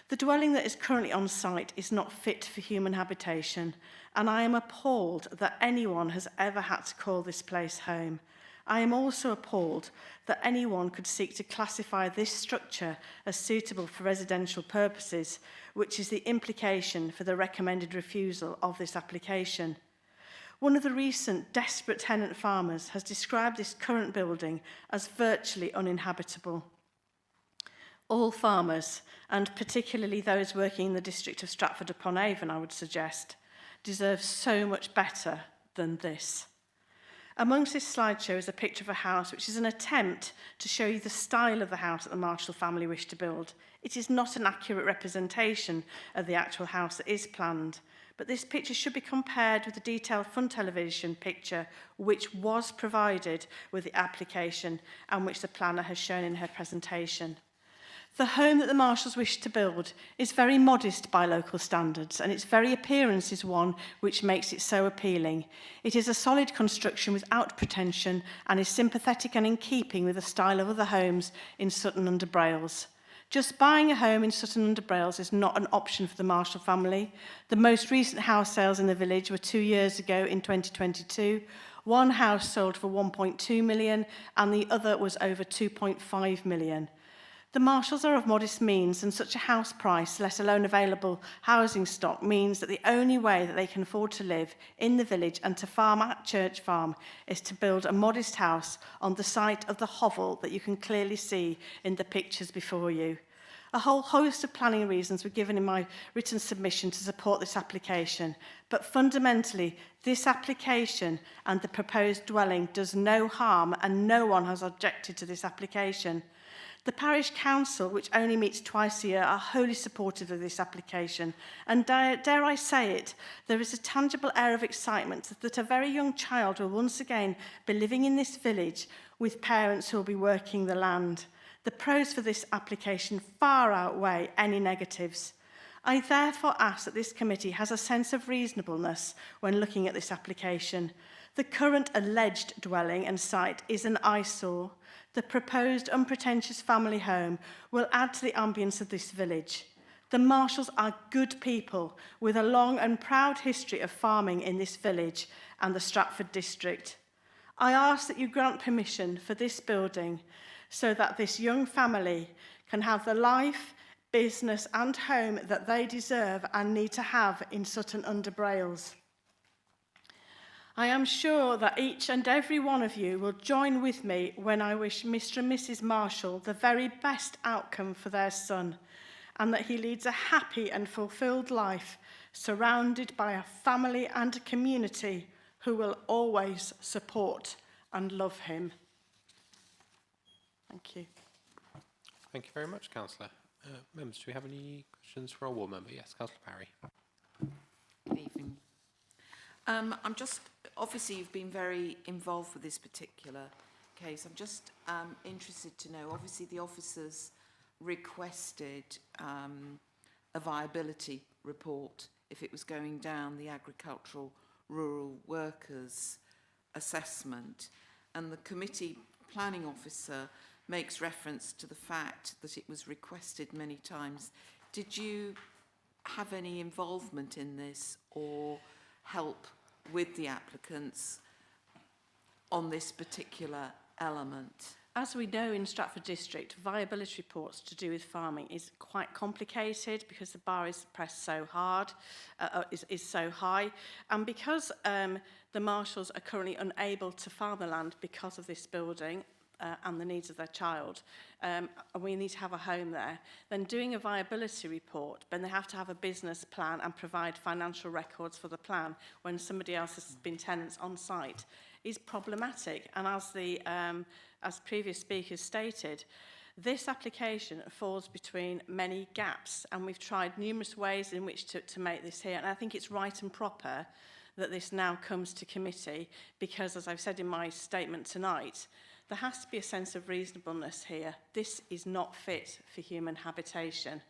The dwelling that is currently on site is not fit for human habitation, and I am appalled that anyone has ever had to call this place home. I am also appalled that anyone could seek to classify this structure as suitable for residential purposes, which is the implication for the recommended refusal of this application. One of the recent desperate tenant farmers has described this current building as virtually uninhabitable. All farmers, and particularly those working in the district of Stratford-upon-Avon, I would suggest, deserve so much better than this. Amongst this slideshow is a picture of a house which is an attempt to show you the style of the house that the Marshall family wish to build. It is not an accurate representation of the actual house that is planned, but this picture should be compared with the detailed front television picture which was provided with the application and which the planner has shown in her presentation. The home that the Marshalls wish to build is very modest by local standards, and its very appearance is one which makes it so appealing. It is a solid construction without pretension and is sympathetic and in keeping with the style of other homes in Sutton-under-Brailes. Just buying a home in Sutton-under-Brailes is not an option for the Marshall family. The most recent house sales in the village were 2 years ago in 2022. One house sold for 1.2 million and the other was over 2.5 million. The Marshalls are of modest means, and such a house price, let alone available housing stock, means that the only way that they can afford to live in the village and to farm at Church Farm is to build a modest house on the site of the hovel that you can clearly see in the pictures before you. A whole host of planning reasons were given in my written submission to support this application, but fundamentally, this application and the proposed dwelling does no harm, and no one has objected to this application. The parish council, which only meets twice a year, are wholly supportive of this application. And dare I say it, there is a tangible air of excitement that a very young child will once again be living in this village with parents who will be working the land. The pros for this application far outweigh any negatives. I therefore ask that this committee has a sense of reasonableness when looking at this application. The current alleged dwelling and site is an eyesore. The proposed unpretentious family home will add to the ambience of this village. The Marshalls are good people with a long and proud history of farming in this village and the Stratford district. I ask that you grant permission for this building so that this young family can have the life, business and home that they deserve and need to have in Sutton-under-Brailes. I am sure that each and every one of you will join with me when I wish Mr. and Mrs. Marshall the very best outcome for their son, and that he leads a happy and fulfilled life, surrounded by a family and a community who will always support and love him. Thank you. Thank you very much, Councillor. Members, do we have any questions for our ward member? Yes, Councillor Parry. Good evening. I'm just, obviously you've been very involved with this particular case. I'm just interested to know, obviously the officers requested a viability report if it was going down the agricultural rural workers assessment, and the committee planning officer makes reference to the fact that it was requested many times. Did you have any involvement in this or help with the applicants on this particular element? As we know in Stratford District, viability reports to do with farming is quite complicated because the bar is pressed so hard, is so high. And because the marshals are currently unable to farm the land because of this building and the needs of their child, and we need to have a home there, then doing a viability report, then they have to have a business plan and provide financial records for the plan when somebody else has been tenants on site, is problematic. And as previous speakers stated, this application falls between many gaps, and we've tried numerous ways in which to make this here. And I think it's right and proper that this now comes to committee because, as I've said in my statement tonight, there has to be a sense of reasonableness here. This is not fit for human habitation.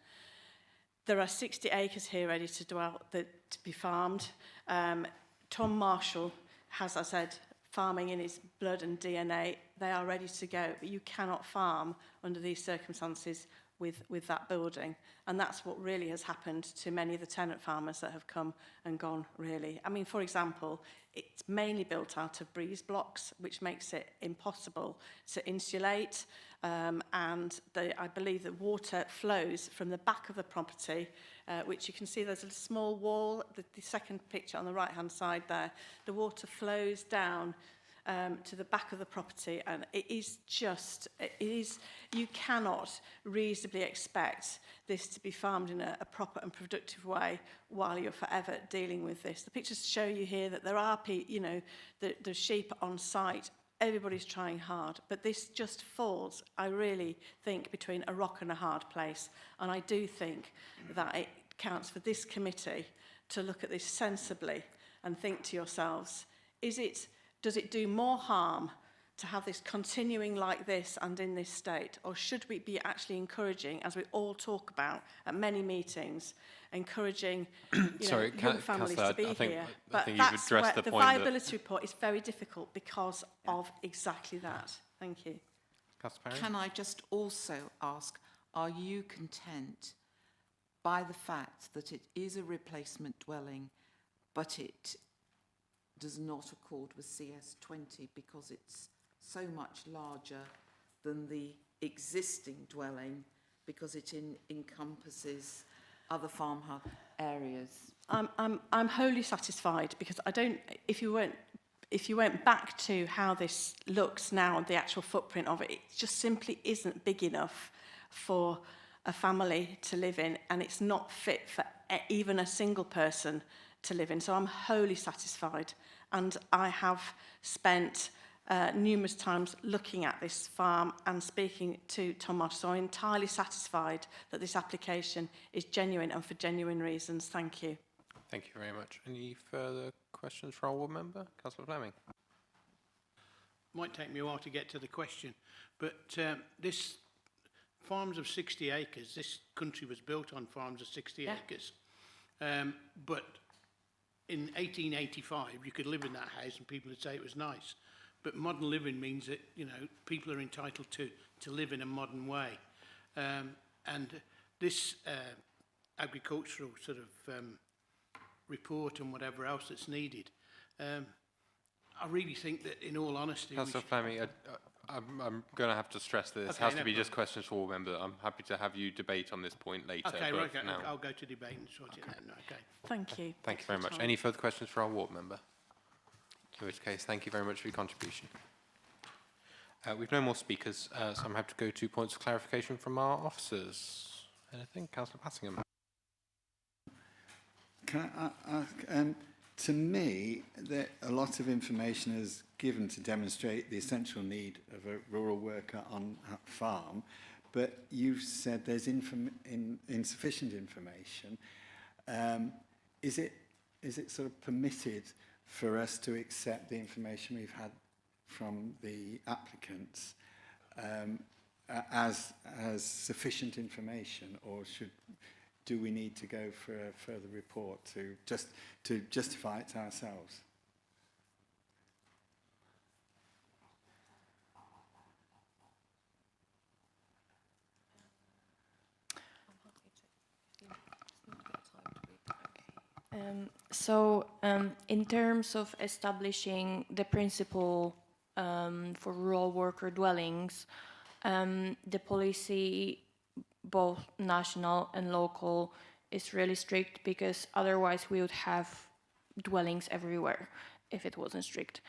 There are 60 acres here ready to be farmed. Tom Marshall has, as I said, farming in his blood and DNA. They are ready to go, but you cannot farm under these circumstances with that building. And that's what really has happened to many of the tenant farmers that have come and gone, really. I mean, for example, it's mainly built out of breeze blocks, which makes it impossible to insulate. And I believe that water flows from the back of the property, which you can see there's a small wall, the second picture on the right-hand side there. The water flows down to the back of the property, and you cannot reasonably expect this to be farmed in a proper and productive way while you're forever dealing with this. The pictures show you here that there are, the sheep on site. Everybody's trying hard, but this just falls, I really think, between a rock and a hard place. And I do think that it counts for this committee to look at this sensibly and think to yourselves, does it do more harm to have this continuing like this and in this state? Or should we be actually encouraging, as we all talk about at many meetings, encouraging young families to be here? But that's where the viability report is very difficult because of exactly that. Thank you. Can I just also ask, are you content by the fact that it is a replacement dwelling, but it does not accord with CS20 because it's so much larger than the existing dwelling because it encompasses other farmhouse areas? I'm wholly satisfied because I don't. If you went back to how this looks now, the actual footprint of it, it just simply isn't big enough for a family to live in, and it's not fit for even a single person to live in. So I'm wholly satisfied, and I have spent numerous times looking at this farm and speaking to Tom Marsh, so I'm entirely satisfied that this application is genuine and for genuine reasons. Thank you. Thank you very much. Any further questions for our ward member? Councillor Fleming. Might take me a while to get to the question, but this farms of 60 acres, this country was built on farms of 60 acres. But in 1885, you could live in that house and people would say it was nice. But modern living means that, people are entitled to live in a modern way. And this agricultural sort of report and whatever else that's needed, I really think that, in all honesty... Councillor Fleming, I'm going to have to stress that this has to be just questions for all members. I'm happy to have you debate on this point later. Okay, right, now. I'll go to debate and sort it out now. Okay. Thank you. Thank you very much. Any further questions for our ward member? In which case, thank you very much for your contribution. We've no more speakers, so I'm happy to go to points of clarification from our officers. Anything? Councillor Passingham. Can I ask, to me, a lot of information is given to demonstrate the essential need of a rural worker on a farm, but you've said there's insufficient information. Is it sort of permitted for us to accept the information we've had from the applicants as sufficient information, or do we need to go for a further report to justify it to ourselves? In terms of establishing the principle for rural worker dwellings, the policy, both national and local, is really strict, because otherwise we would have dwellings everywhere if it wasn't strict.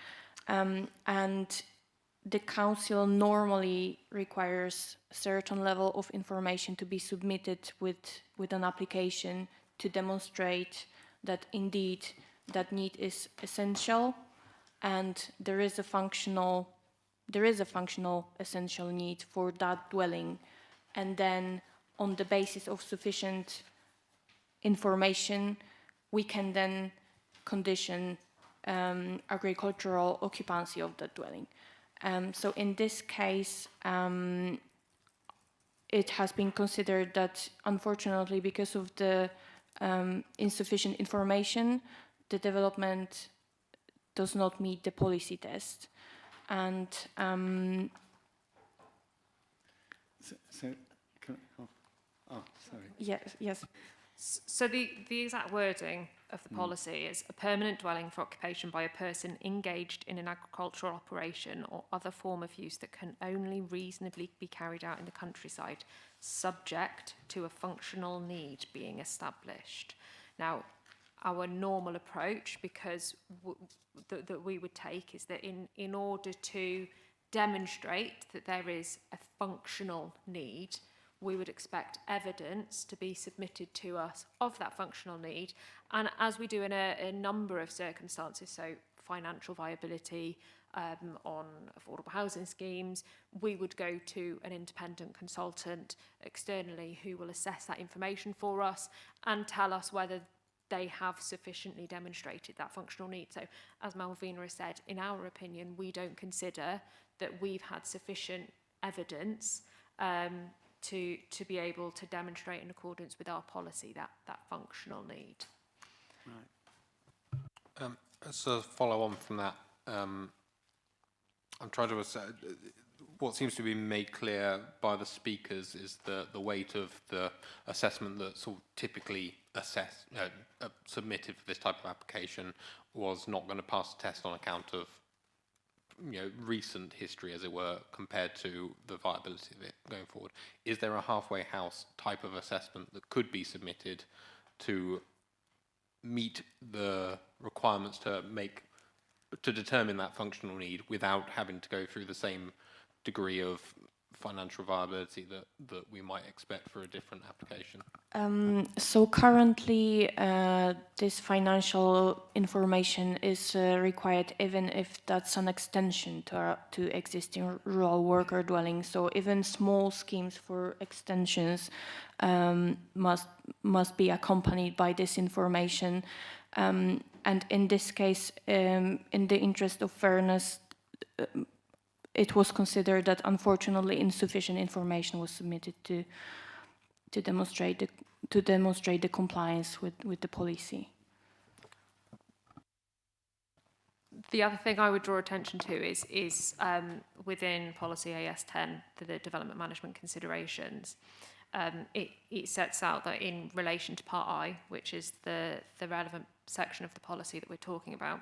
And the council normally requires a certain level of information to be submitted with an application to demonstrate that indeed that need is essential, and there is a functional essential need for that dwelling. And then on the basis of sufficient information, we can then condition agricultural occupancy of that dwelling. So in this case, it has been considered that, unfortunately, because of the insufficient information, the development does not meet the policy test. And yes. So the exact wording of the policy is a permanent dwelling for occupation by a person engaged in an agricultural operation or other form of use that can only reasonably be carried out in the countryside, subject to a functional need being established. Now, our normal approach, because that we would take, is that in order to demonstrate that there is a functional need, we would expect evidence to be submitted to us of that functional need. And as we do in a number of circumstances, so financial viability on affordable housing schemes, we would go to an independent consultant externally who will assess that information for us and tell us whether they have sufficiently demonstrated that functional need. So, as Malvina has said, in our opinion, we don't consider that we've had sufficient evidence to be able to demonstrate in accordance with our policy that functional need. Right. So follow on from that, I'm trying to assess, what seems to be made clear by the speakers is the weight of the assessment that's sort of typically submitted for this type of application was not going to pass the test on account of recent history, as it were, compared to the viability of it going forward. Is there a halfway house type of assessment that could be submitted to meet the requirements to determine that functional need without having to go through the same degree of financial viability that we might expect for a different application? So currently, this financial information is required even if that's an extension to existing rural worker dwellings. So even small schemes for extensions must be accompanied by this information. And in this case, in the interest of fairness, it was considered that unfortunately insufficient information was submitted to demonstrate the compliance with the policy. The other thing I would draw attention to is within policy AS10, the development management considerations. It sets out that in relation to Part I, which is the relevant section of the policy that we're talking about,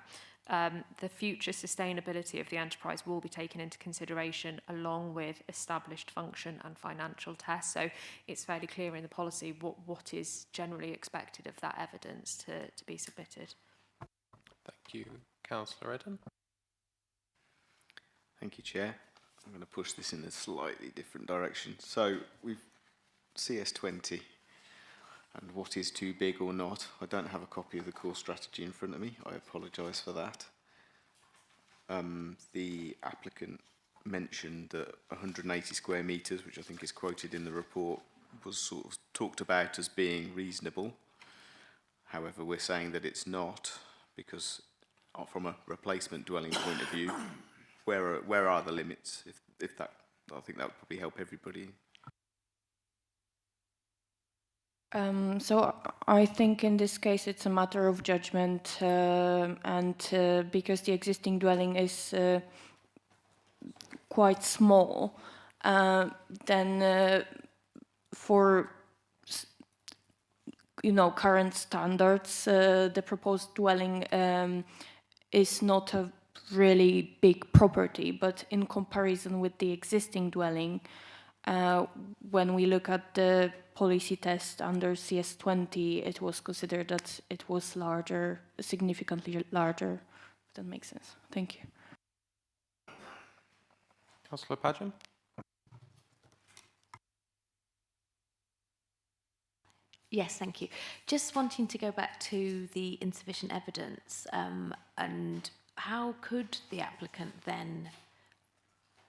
the future sustainability of the enterprise will be taken into consideration along with established function and financial tests. So it's fairly clear in the policy what is generally expected of that evidence to be submitted. Thank you. Councillor Eden. Thank you, Chair. I'm going to push this in a slightly different direction. So we've CS20 and what is too big or not. I don't have a copy of the core strategy in front of me. I apologise for that. The applicant mentioned that 180 square metres, which I think is quoted in the report, was sort of talked about as being reasonable. However, we're saying that it's not, because from a replacement dwelling point of view, where are the limits? If that, I think that would probably help everybody. So I think in this case it's a matter of judgment, and because the existing dwelling is quite small, then for current standards, the proposed dwelling is not a really big property, but in comparison with the existing dwelling, when we look at the policy test under CS20, it was considered that it was larger, significantly larger, if that makes sense. Thank you. Councillor Padgham? Yes, thank you. Just wanting to go back to the insufficient evidence, and how could the applicant then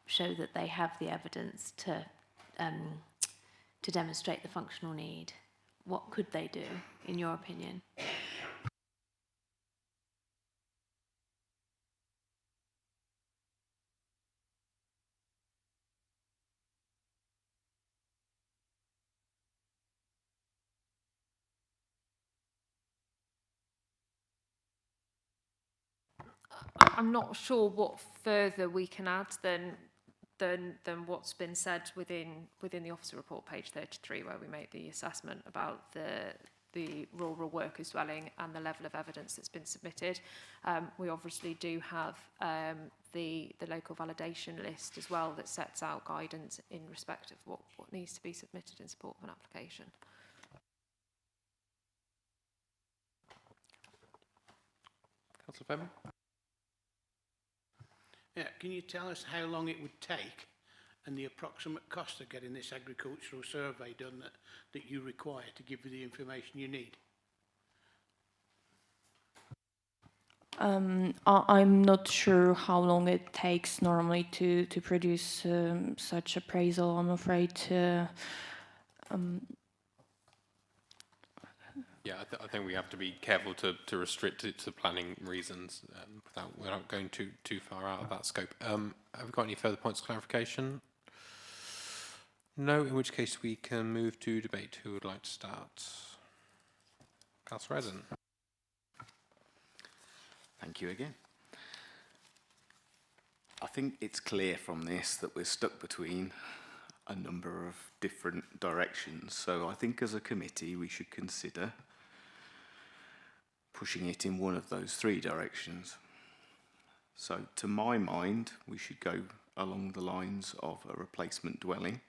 show that they have the evidence to demonstrate the functional need? What could they do, in your opinion? I'm not sure what further we can add than what's been said within the officer report, page 33, where we made the assessment about the rural workers dwelling and the level of evidence that's been submitted. We obviously do have the local validation list as well that sets out guidance in respect of what needs to be submitted in support of an application. Councillor Fairman? Yeah, can you tell us how long it would take and the approximate cost of getting this agricultural survey done that you require to give you the information you need? I'm not sure how long it takes normally to produce such appraisal, I'm afraid. Yeah, I think we have to be careful to restrict it to planning reasons without going too far out of that scope. Have we got any further points of clarification? No, in which case we can move to debate. Who would like to start? Councillor Eden. Thank you again. I think it's clear from this that we're stuck between a number of different directions. So I think as a committee we should consider pushing it in one of those three directions. So to my mind, we should go along the lines of a replacement dwelling,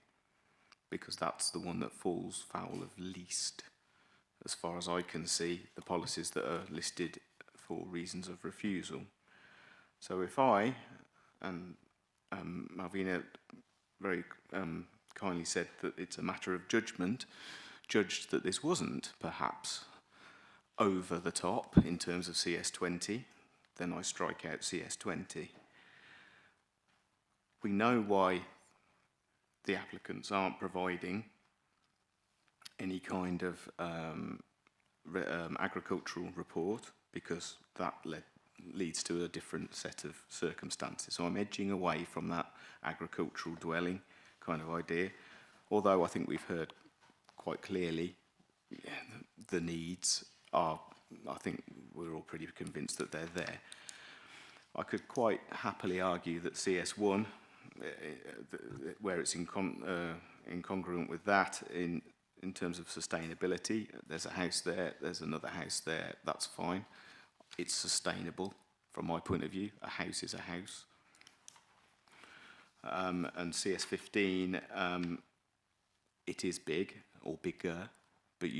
because that's the one that falls foul of least, as far as I can see, the policies that are listed for reasons of refusal. So if I, and Malvina very kindly said that it's a matter of judgment, judged that this wasn't perhaps over the top in terms of CS20, then I strike out CS20. We know why the applicants aren't providing any kind of agricultural report, because that leads to a different set of circumstances. So I'm edging away from that agricultural dwelling kind of idea, although I think we've heard quite clearly the needs are, I think we're all pretty convinced that they're there. I could quite happily argue that CS1, where it's incongruent with that in terms of sustainability, there's a house there, there's another house there, that's fine. It's sustainable from my point of view. A house is a house. And CS15, it is big or bigger, but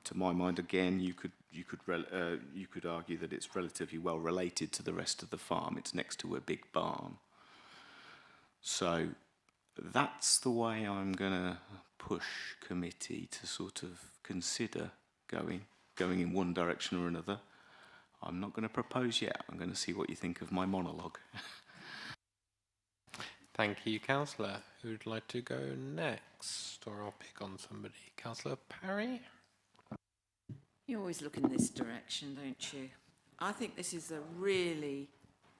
to my mind, again, you could argue that it's relatively well related to the rest of the farm. It's next to a big barn. So that's the way I'm going to push committee to sort of consider going in one direction or another. I'm not going to propose yet. I'm going to see what you think of my monologue. Thank you, Councillor. Who'd like to go next? Or I'll pick on somebody. Councillor Parry? You always look in this direction, don't you? I think this is a really,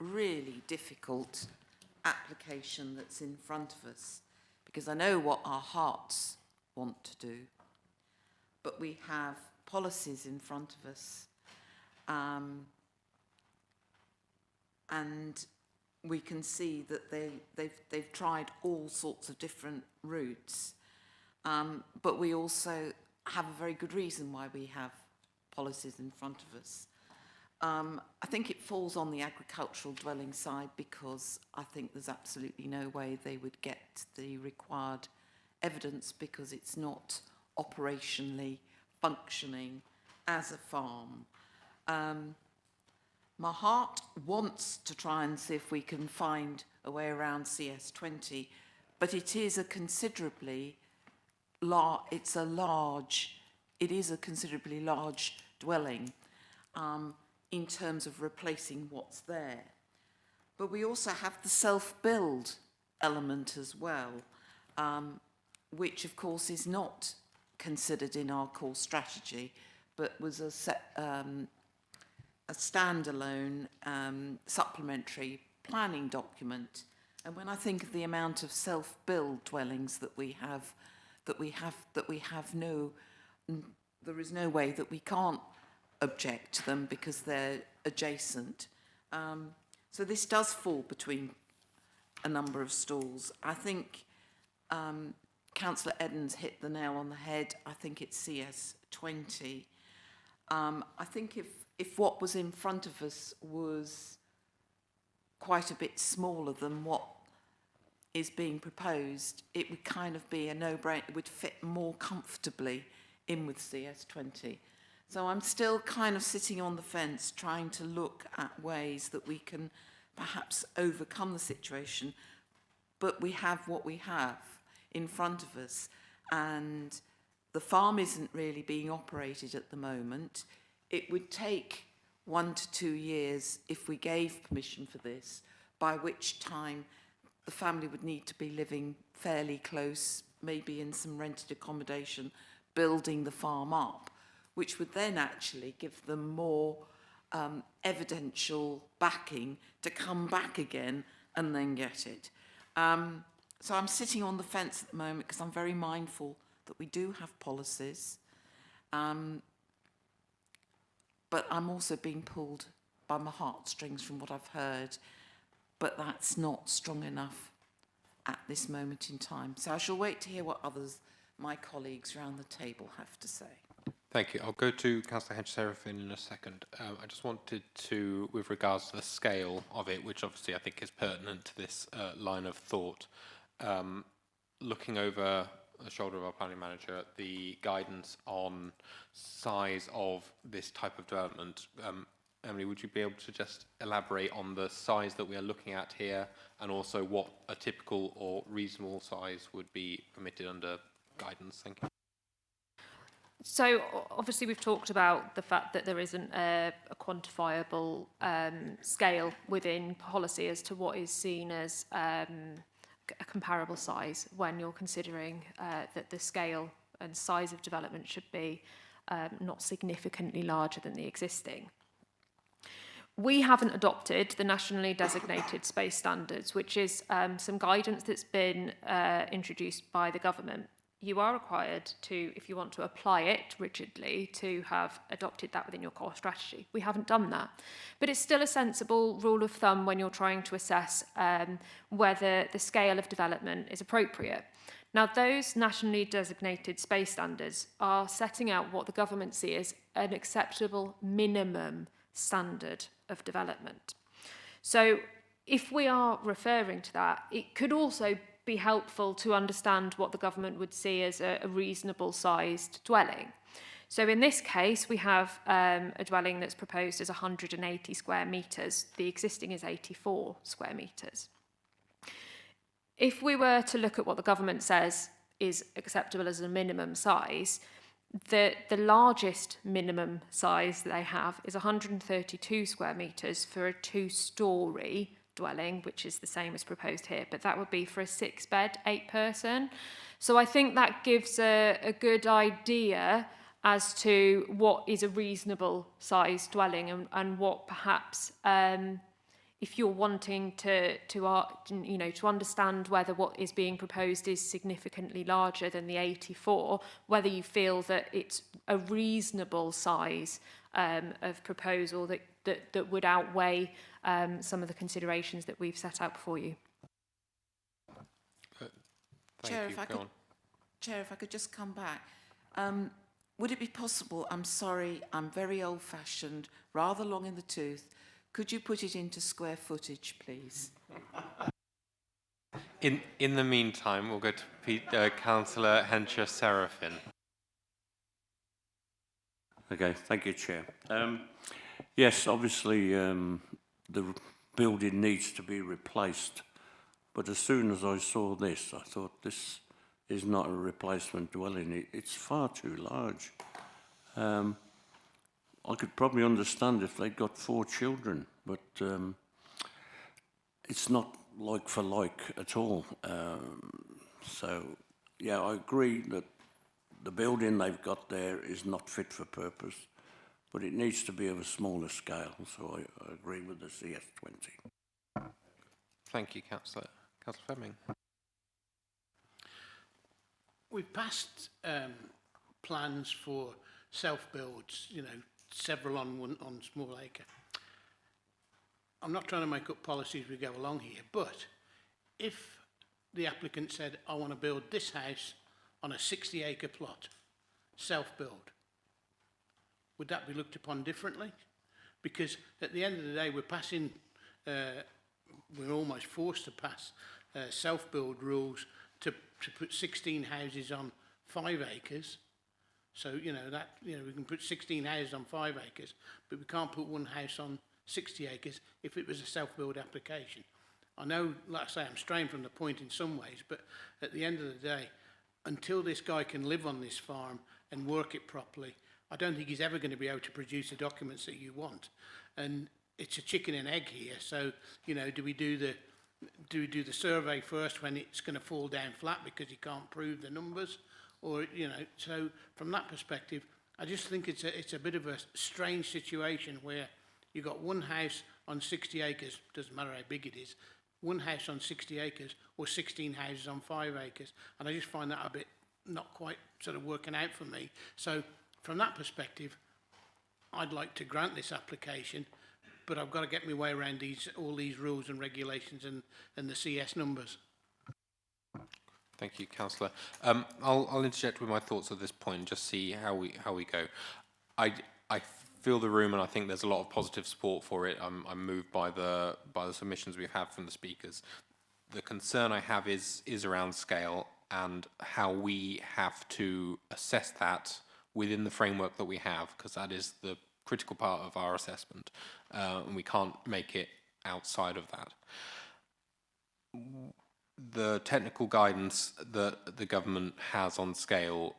really difficult application that's in front of us, because I know what our hearts want to do, but we have policies in front of us, and we can see that they've tried all sorts of different routes, but we also have a very good reason why we have policies in front of us. I think it falls on the agricultural dwelling side because I think there's absolutely no way they would get the required evidence because it's not operationally functioning as a farm. My heart wants to try and see if we can find a way around CS20, but it is a considerably considerably large dwelling in terms of replacing what's there. But we also have the self-build element as well, which of course is not considered in our core strategy, but was a standalone supplementary planning document. And when I think of the amount of self-build dwellings that we have, there is no way that we can't object to them because they're adjacent. So this does fall between a number of stools. I think Councillor Eddens hit the nail on the head. I think it's CS20. I think if what was in front of us was quite a bit smaller than what is being proposed, it would kind of be a no-brainer. It would fit more comfortably in with CS20. So I'm still kind of sitting on the fence, trying to look at ways that we can perhaps overcome the situation, but we have what we have in front of us, and the farm isn't really being operated at the moment. It would take 1 to 2 years if we gave permission for this, by which time the family would need to be living fairly close, maybe in some rented accommodation, building the farm up, which would then actually give them more evidential backing to come back again and then get it. So I'm sitting on the fence at the moment because I'm very mindful that we do have policies, but I'm also being pulled by my heartstrings from what I've heard, but that's not strong enough at this moment in time. So I shall wait to hear what others, my colleagues around the table, have to say. Thank you. I'll go to Councillor Hedge-Serafin in a second. I just wanted to, with regards to the scale of it, which obviously I think is pertinent to this line of thought, looking over the shoulder of our planning manager, the guidance on size of this type of development. Emily, would you be able to just elaborate on the size that we are looking at here, and also what a typical or reasonable size would be permitted under guidance? Thank you. So obviously we've talked about the fact that there isn't a quantifiable scale within policy as to what is seen as a comparable size when you're considering that the scale and size of development should be not significantly larger than the existing. We haven't adopted the nationally designated space standards, which is some guidance that's been introduced by the government. You are required to, if you want to apply it rigidly, to have adopted that within your core strategy. We haven't done that. But it's still a sensible rule of thumb when you're trying to assess whether the scale of development is appropriate. Now, those nationally designated space standards are setting out what the government sees as an acceptable minimum standard of development. So if we are referring to that, it could also be helpful to understand what the government would see as a reasonable sized dwelling. So in this case, we have a dwelling that's proposed as 180 square metres. The existing is 84 square metres. If we were to look at what the government says is acceptable as a minimum size, the largest minimum size they have is 132 square metres for a 2-storey dwelling, which is the same as proposed here, but that would be for a 6-bed, 8-person. So I think that gives a good idea as to what is a reasonable sized dwelling and what perhaps, if you're wanting to understand whether what is being proposed is significantly larger than the 84, whether you feel that it's a reasonable size of proposal that would outweigh some of the considerations that we've set out before you. Chair, if I could just come back. would it be possible, I'm sorry, I'm very old-fashioned, rather long in the tooth, could you put it into square footage, please? In the meantime, we'll go to Councillor Hensher-Serafin. Okay, thank you, Chair. Yes, obviously the building needs to be replaced, but as soon as I saw this, I thought this is not a replacement dwelling. It's far too large. I could probably understand if they'd got 4 children, but it's not like for like at all. So, yeah, I agree that the building they've got there is not fit for purpose, but it needs to be of a smaller scale, so I agree with the CS20. Thank you, Councillor. Councillor Fleming. We've passed plans for self-builds, you know, several on small acre. I'm not trying to make up policies as we go along here, but if the applicant said, I want to build this house on a 60-acre plot, self-build, would that be looked upon differently? Because at the end of the day, we're passing, we're almost forced to pass self-build rules to put 16 houses on 5 acres. So, you know, we can put 16 houses on 5 acres, but we can't put one house on 60 acres if it was a self-build application. I know, like I say, I'm straying from the point in some ways, but at the end of the day, until this guy can live on this farm and work it properly, I don't think he's ever going to be able to produce the documents that you want. And it's a chicken and egg here. So, you know, do we do the survey first when it's going to fall down flat because you can't prove the numbers? Or, you know, so from that perspective, I just think it's a bit of a strange situation where you've got one house on 60 acres, doesn't matter how big it is, one house on 60 acres or 16 houses on 5 acres. And I just find that a bit not quite sort of working out for me. So from that perspective, I'd like to grant this application, but I've got to get my way around all these rules and regulations and the CS numbers. Thank you, Councillor. I'll interject with my thoughts at this point and just see how we go. I feel the room, and I think there's a lot of positive support for it. I'm moved by the submissions we've had from the speakers. The concern I have is around scale and how we have to assess that within the framework that we have, because that is the critical part of our assessment, and we can't make it outside of that. The technical guidance that the government has on scale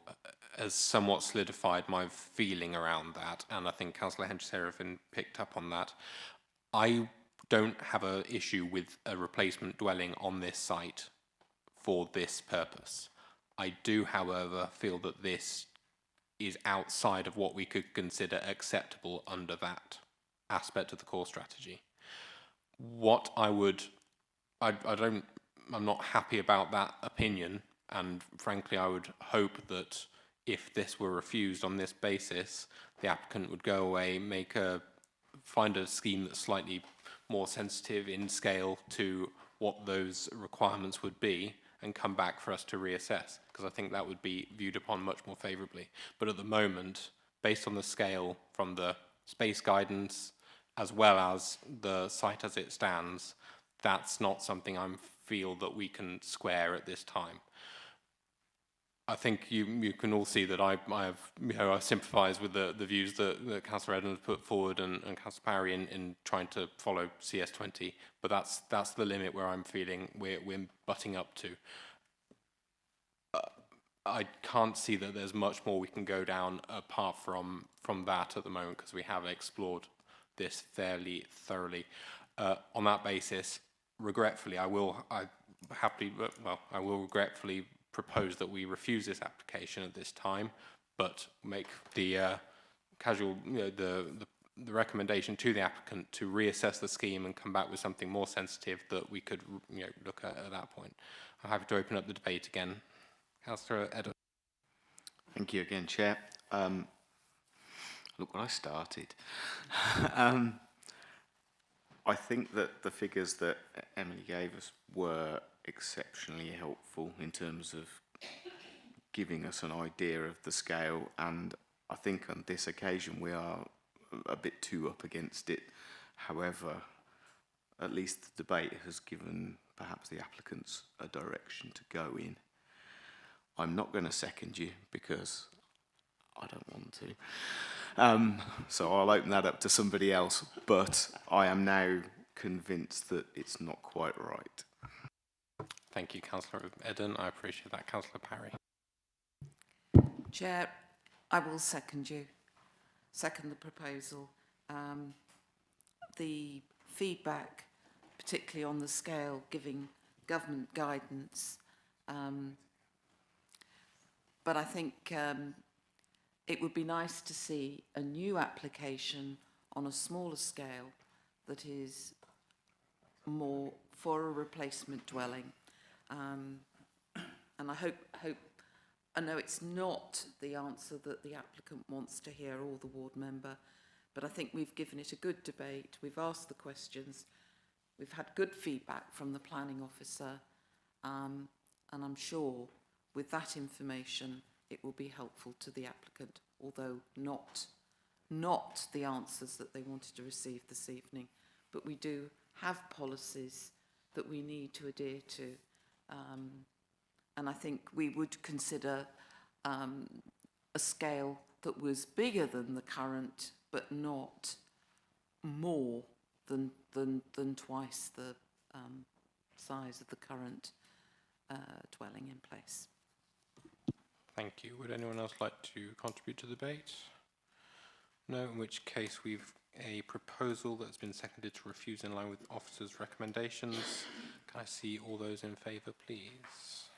has somewhat solidified my feeling around that, and I think Councillor Hensher-Serafin picked up on that. I don't have an issue with a replacement dwelling on this site for this purpose. I do, however, feel that this is outside of what we could consider acceptable under that aspect of the core strategy. What I'm not happy about that opinion, and frankly I would hope that if this were refused on this basis, the applicant would go away, find a scheme that's slightly more sensitive in scale to what those requirements would be, and come back for us to reassess, because I think that would be viewed upon much more favourably. But at the moment, based on the scale from the space guidance as well as the site as it stands, that's not something I feel that we can square at this time. I think you can all see that I sympathise with the views that Councillor Edmonds put forward and Councillor Parry in trying to follow CS20, but that's the limit where I'm feeling we're butting up to. I can't see that there's much more we can go down apart from that at the moment, because we have explored this fairly thoroughly. On that basis, regretfully, I will regretfully propose that we refuse this application at this time, but make the the recommendation to the applicant to reassess the scheme and come back with something more sensitive that we could look at that point. I'm happy to open up the debate again. Councillor Edwards. Thank you again, Chair. Look what I started. I think that the figures that Emily gave us were exceptionally helpful in terms of giving us an idea of the scale, and I think on this occasion we are a bit too up against it. However, at least the debate has given perhaps the applicants a direction to go in. I'm not going to second you because I don't want to. So I'll open that up to somebody else, but I am now convinced that it's not quite right. Thank you, Councillor Eden. I appreciate that. Councillor Parry. Chair, I will second you. Second the proposal. The feedback, particularly on the scale, giving government guidance. But I think it would be nice to see a new application on a smaller scale that is more for a replacement dwelling. And I know it's not the answer that the applicant wants to hear or the ward member, but I think we've given it a good debate. We've asked the questions. We've had good feedback from the planning officer. And I'm sure with that information, it will be helpful to the applicant, although not the answers that they wanted to receive this evening. But we do have policies that we need to adhere to. And I think we would consider a scale that was bigger than the current, but not more than twice the size of the current dwelling in place. Thank you. Would anyone else like to contribute to the debate? No, in which case we've a proposal that's been seconded to refuse in line with officers' recommendations. Can I see all those in favour, please?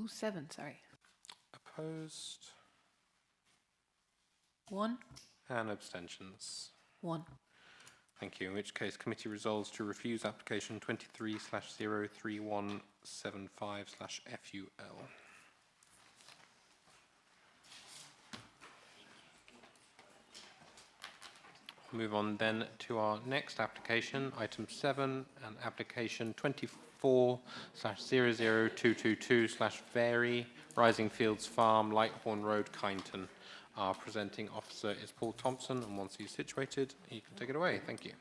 7, sorry. Opposed? 1. And abstentions? 1. Thank you. In which case, committee resolves to refuse application 23/03175/FUL. Move on then to our next application, item 7, and application 24/00222/Vary, Rising Fields Farm, Lighthorn Road, Kyneton. Our presenting officer is Paul Thompson, and once he's situated, he can take it away. Thank you.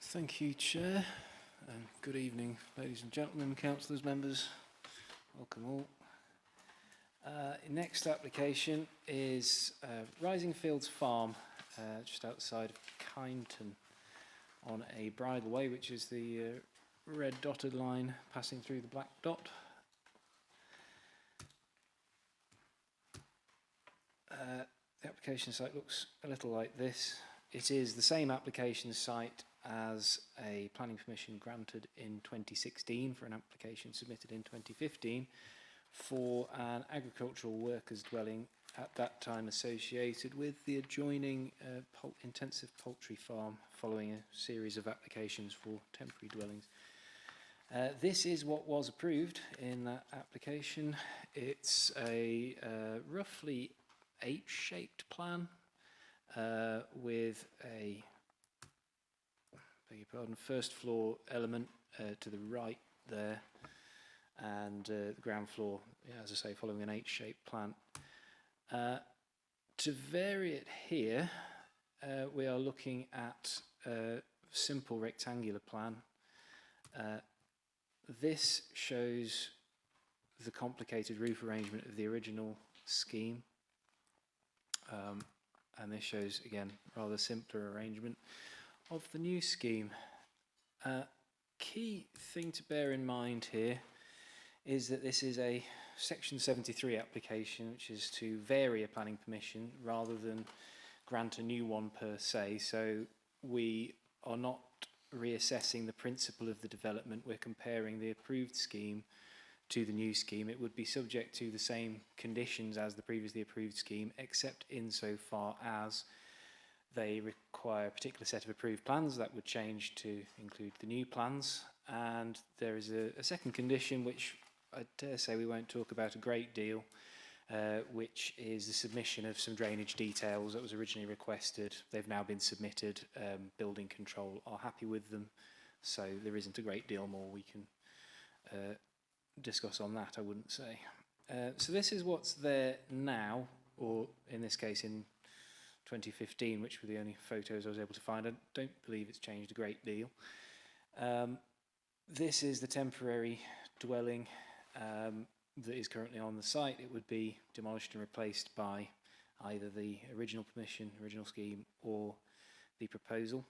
Thank you, Chair. Good evening, ladies and gentlemen, councillors, members. Welcome all. Next application is Rising Fields Farm, just outside of Kyneton, on a bridle way, which is the red dotted line passing through the black dot. The application site looks a little like this. It is the same application site as a planning permission granted in 2016 for an application submitted in 2015 for an agricultural workers dwelling at that time associated with the adjoining intensive poultry farm following a series of applications for temporary dwellings. This is what was approved in that application. It's a roughly H-shaped plan with a first floor element to the right there, and the ground floor, as I say, following an H-shaped plan. To vary it here, we are looking at a simple rectangular plan. This shows the complicated roof arrangement of the original scheme, and this shows, again, rather simpler arrangement of the new scheme. Key thing to bear in mind here is that this is a Section 73 application, which is to vary a planning permission rather than grant a new one per se. So we are not reassessing the principle of the development. We're comparing the approved scheme to the new scheme. It would be subject to the same conditions as the previously approved scheme, except insofar as they require a particular set of approved plans that would change to include the new plans. And there is a second condition, which I dare say we won't talk about a great deal, which is the submission of some drainage details that was originally requested. They've now been submitted. Building control are happy with them, so there isn't a great deal more we can discuss on that, I wouldn't say. So this is what's there now, or in this case in 2015, which were the only photos I was able to find. I don't believe it's changed a great deal. This is the temporary dwelling that is currently on the site. It would be demolished and replaced by either the original permission, original scheme, or the proposal.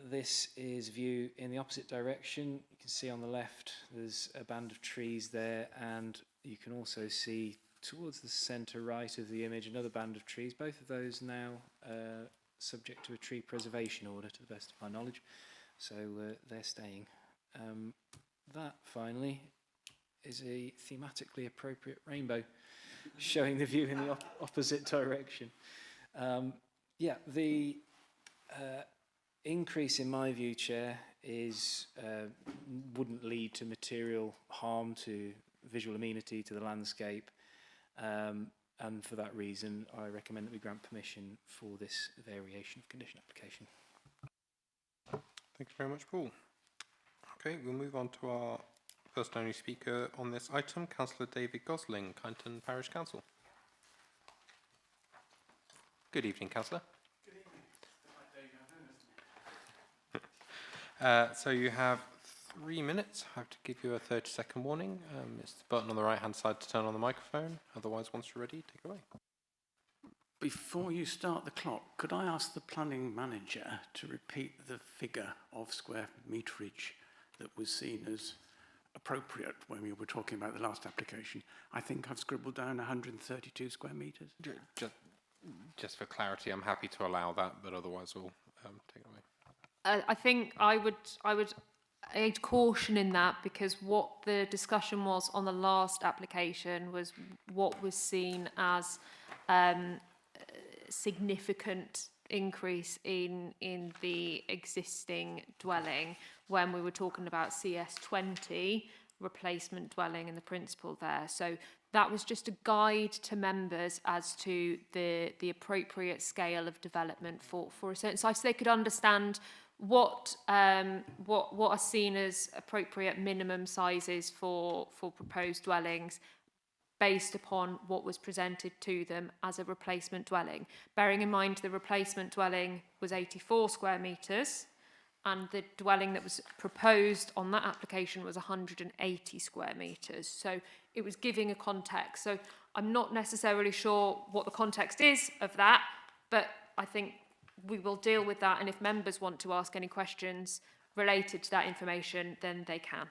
This is view in the opposite direction. You can see on the left there's a band of trees there, and you can also see towards the centre right of the image another band of trees. Both of those now subject to a tree preservation order, to the best of my knowledge, so they're staying. That finally is a thematically appropriate rainbow showing the view in the opposite direction. Yeah, the increase in my view, Chair, is wouldn't lead to material harm to visual amenity to the landscape, and for that reason I recommend that we grant permission for this variation of condition application. Thank you very much, Paul. Okay, we'll move on to our first and only speaker on this item, Councillor David Gosling, Kyneton Parish Council. Good evening, Councillor. Good evening. So you have 3 minutes. I have to give you a 30-second warning. It's the button on the right-hand side to turn on the microphone. Otherwise, once you're ready, take it away. Before you start the clock, could I ask the planning manager to repeat the figure of square meterage that was seen as appropriate when we were talking about the last application? I think I've scribbled down 132 square metres. Just for clarity, I'm happy to allow that, but otherwise we'll take it away. I think I'd caution in that, because what the discussion was on the last application was what was seen as significant increase in the existing dwelling when we were talking about CS20 replacement dwelling and the principle there. So that was just a guide to members as to the appropriate scale of development for a certain site, so they could understand what are seen as appropriate minimum sizes for proposed dwellings based upon what was presented to them as a replacement dwelling. Bearing in mind the replacement dwelling was 84 square metres and the dwelling that was proposed on that application was 180 square metres. So it was giving a context. So I'm not necessarily sure what the context is of that, but I think we will deal with that, and if members want to ask any questions related to that information, then they can.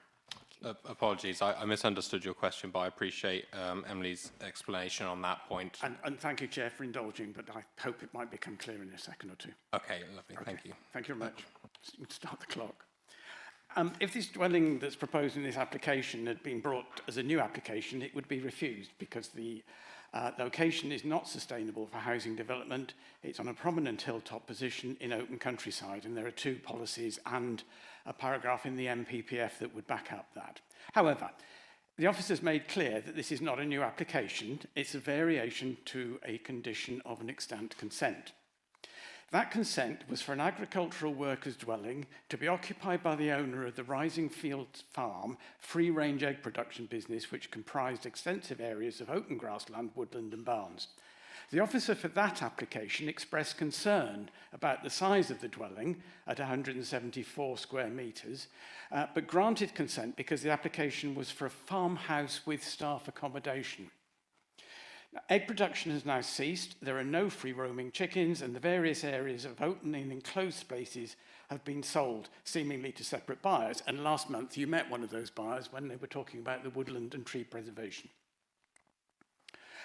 Apologies, I misunderstood your question, but I appreciate Emily's explanation on that point. And thank you, Chair, for indulging, but I hope it might become clear in a second or two. Okay, lovely, okay. Thank you. Thank you very much. Start the clock. If this dwelling that's proposed in this application had been brought as a new application, it would be refused because the location is not sustainable for housing development. It's on a prominent hilltop position in open countryside, and there are two policies and a paragraph in the MPPF that would back up that. However, the office has made clear that this is not a new application. It's a variation to a condition of an extant consent. That consent was for an agricultural worker's dwelling to be occupied by the owner of the Rising Fields Farm free-range egg production business, which comprised extensive areas of open grassland, woodland and barns. The officer for that application expressed concern about the size of the dwelling at 174 square metres, but granted consent because the application was for a farmhouse with staff accommodation. Now, egg production has now ceased. There are no free-roaming chickens, and the various areas of open and enclosed spaces have been sold, seemingly to separate buyers. And last month, you met one of those buyers when they were talking about the woodland and tree preservation.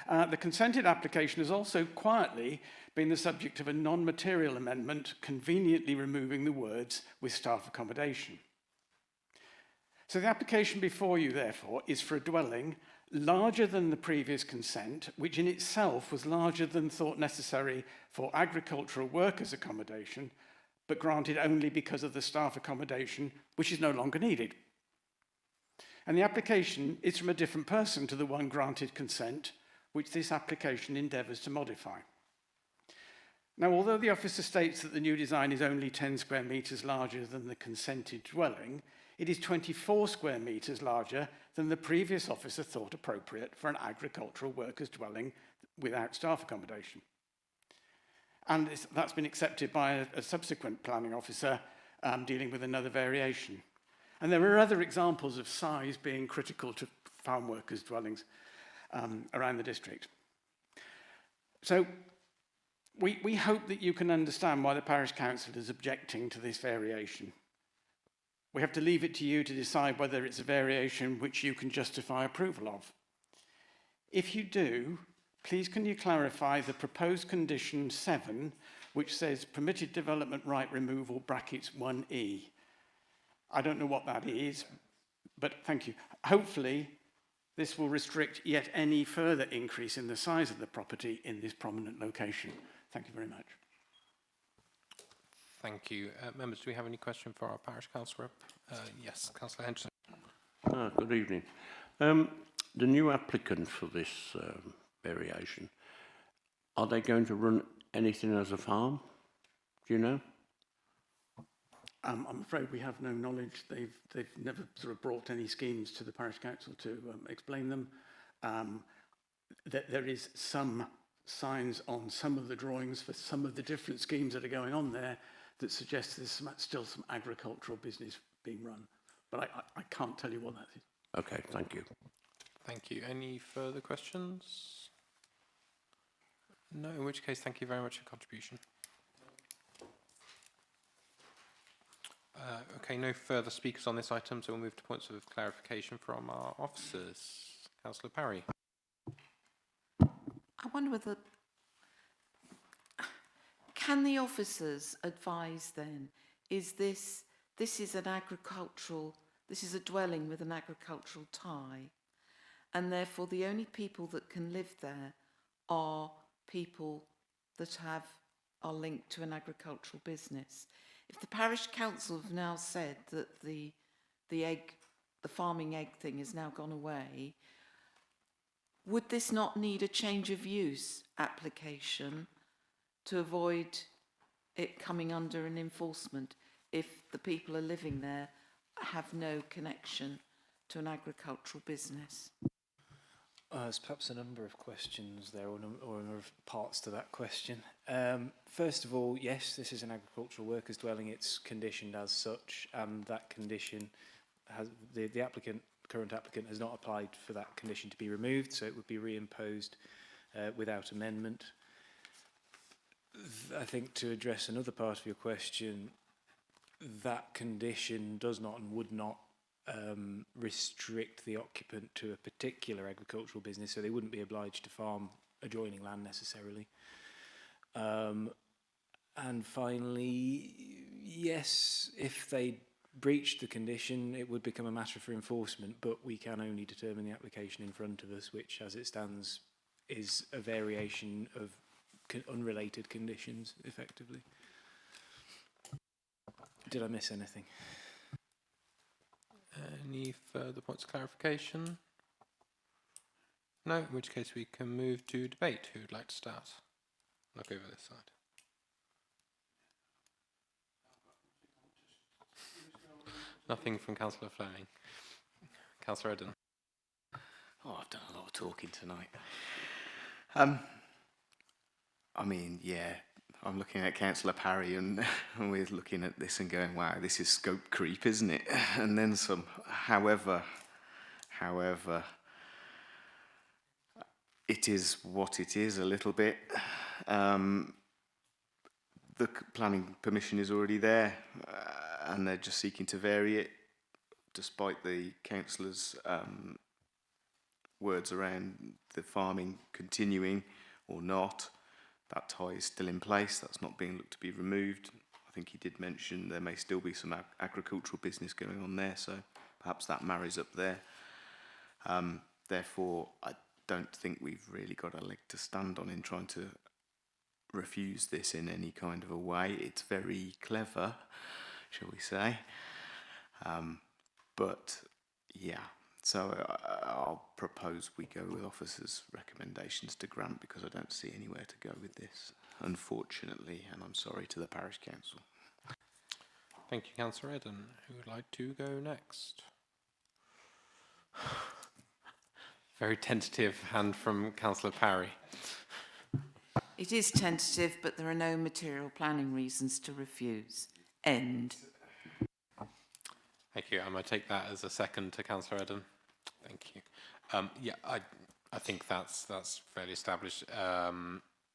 The consented application has also quietly been the subject of a non-material amendment, conveniently removing the words "with staff accommodation." So the application before you, therefore, is for a dwelling larger than the previous consent, which in itself was larger than thought necessary for agricultural workers' accommodation, but granted only because of the staff accommodation, which is no longer needed. And the application is from a different person to the one granted consent, which this application endeavours to modify. Now, although the officer states that the new design is only 10 square metres larger than the consented dwelling, it is 24 square metres larger than the previous officer thought appropriate for an agricultural workers' dwelling without staff accommodation. And that's been accepted by a subsequent planning officer dealing with another variation. And there are other examples of size being critical to farm workers' dwellings around the district. So we hope that you can understand why the parish council is objecting to this variation. We have to leave it to you to decide whether it's a variation which you can justify approval of. If you do, please can you clarify the proposed condition 7, which says permitted development right removal brackets 1E. I don't know what that is, but thank you. Hopefully, this will restrict yet any further increase in the size of the property in this prominent location. Thank you very much. Thank you. Members, do we have any question for our parish council rep? Yes, Councillor Henderson. Good evening. The new applicant for this variation, are they going to run anything as a farm? Do you know? I'm afraid we have no knowledge. They've never sort of brought any schemes to the parish council to explain them. There is some signs on some of the drawings for some of the different schemes that are going on there that suggest there's still some agricultural business being run. But I can't tell you what that is. Okay, thank you. Thank you. Any further questions? No, in which case, thank you very much for your contribution. Okay, no further speakers on this item, so we'll move to points of clarification from our officers. Councillor Parry. I wonder whether, can the officers advise then, this is an agricultural, this is a dwelling with an agricultural tie, and therefore the only people that can live there are people that are linked to an agricultural business. If the parish council have now said that the farming egg thing has now gone away, would this not need a change of use application to avoid it coming under an enforcement if the people are living there have no connection to an agricultural business? There's perhaps a number of questions there, or a number of parts to that question. First of all, yes, this is an agricultural workers' dwelling. It's conditioned as such, and that condition has the current applicant has not applied for that condition to be removed, so it would be reimposed without amendment. I think to address another part of your question, that condition does not and would not restrict the occupant to a particular agricultural business, so they wouldn't be obliged to farm adjoining land necessarily. And finally, yes, if they breached the condition, it would become a matter for enforcement, but we can only determine the application in front of us, which as it stands is a variation of unrelated conditions, effectively. Did I miss anything? Any further points of clarification? No, in which case we can move to debate. Who would like to start? Look over this side. Nothing from Councillor Fleming. Councillor Eden. Oh, I've done a lot of talking tonight. I mean, yeah, I'm looking at Councillor Parry and we're looking at this and going, wow, this is scope creep, isn't it? And then some. However, it is what it is a little bit. The planning permission is already there, and they're just seeking to vary it, despite the councillors' words around the farming continuing or not. That tie is still in place. That's not being looked to be removed. I think he did mention there may still be some agricultural business going on there, so perhaps that marries up there. Therefore, I don't think we've really got a leg to stand on in trying to refuse this in any kind of a way. It's very clever, shall we say. But yeah, so I'll propose we go with officers' recommendations to grant, because I don't see anywhere to go with this, unfortunately, and I'm sorry to the parish council. Thank you, Councillor Eden. Who would like to go next? Very tentative hand from Councillor Parry. It is tentative, but there are no material planning reasons to refuse. End. Thank you. I'm going to take that as a second to Councillor Eden. Thank you. Yeah, I think that's fairly established.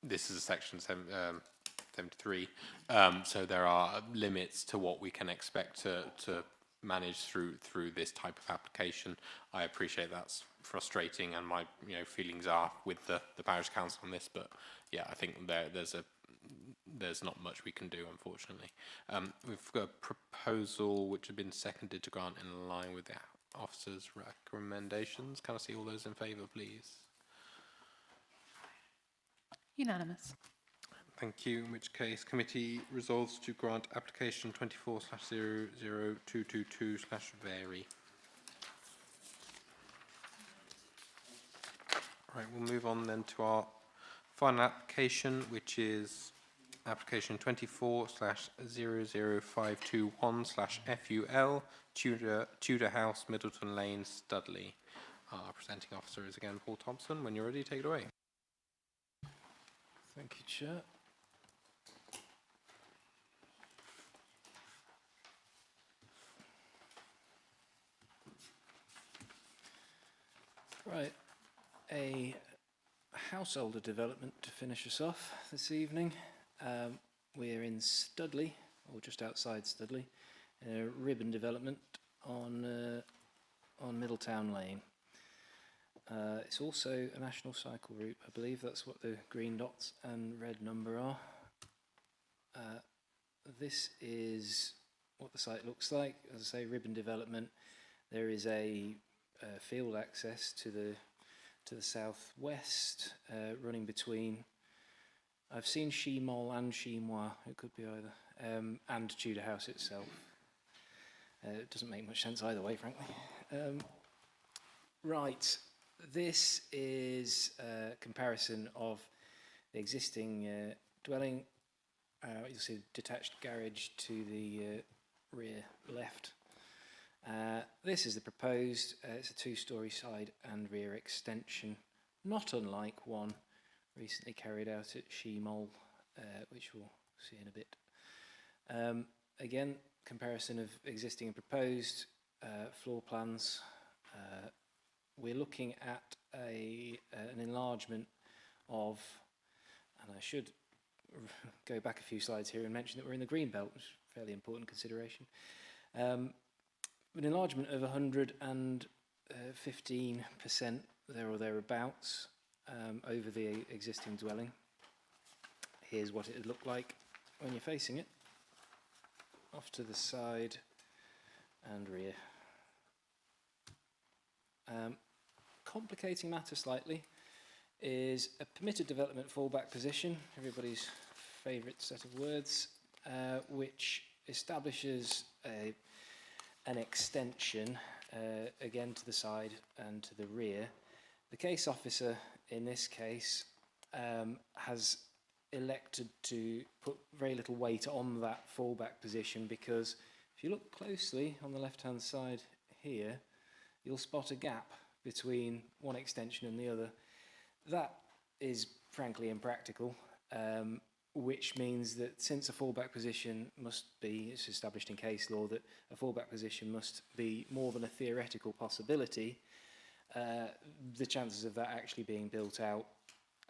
This is a section 73, so there are limits to what we can expect to manage through this type of application. I appreciate that's frustrating, and my feelings are with the parish council on this, but yeah, I think there's not much we can do, unfortunately. We've got a proposal which has been seconded to grant in line with the officer's recommendations. Can I see all those in favour, please? Unanimous. Thank you, in which case committee resolves to grant application 24/00222/vary. Right, we'll move on then to our final application, which is application 24/00521/FUL, Tudor House, Middleton Lane, Studley. Our presenting officer is again Paul Thompson. When you're ready, take it away. Thank you, Chair. Right, a householder development to finish us off this evening. We're in Studley, or just outside Studley, a ribbon development on Middletown Lane. It's also a national cycle route. I believe that's what the green dots and red number are. This is what the site looks like. As I say, ribbon development. There is a field access to the southwest, running between. I've seen Shemol and Shemois. It could be either, and Tudor House itself. It doesn't make much sense either way, frankly. Right, this is a comparison of the existing dwelling. You'll see a detached garage to the rear left. This is the proposed. It's a two-storey side and rear extension, not unlike one recently carried out at Shemol, which we'll see in a bit. Again, comparison of existing and proposed floor plans. We're looking at an enlargement of, and I should go back a few slides here and mention that we're in the green belt, which is a fairly important consideration. An enlargement of 115% there or thereabouts over the existing dwelling. Here's what it would look like when you're facing it, off to the side and rear. Complicating matter slightly is a permitted development fallback position, everybody's favourite set of words, which establishes an extension again to the side and to the rear. The case officer in this case has elected to put very little weight on that fallback position, because if you look closely on the left hand side here, you'll spot a gap between one extension and the other. That is frankly impractical, which means that since a fallback position must be, it's established in case law that a fallback position must be more than a theoretical possibility, the chances of that actually being built out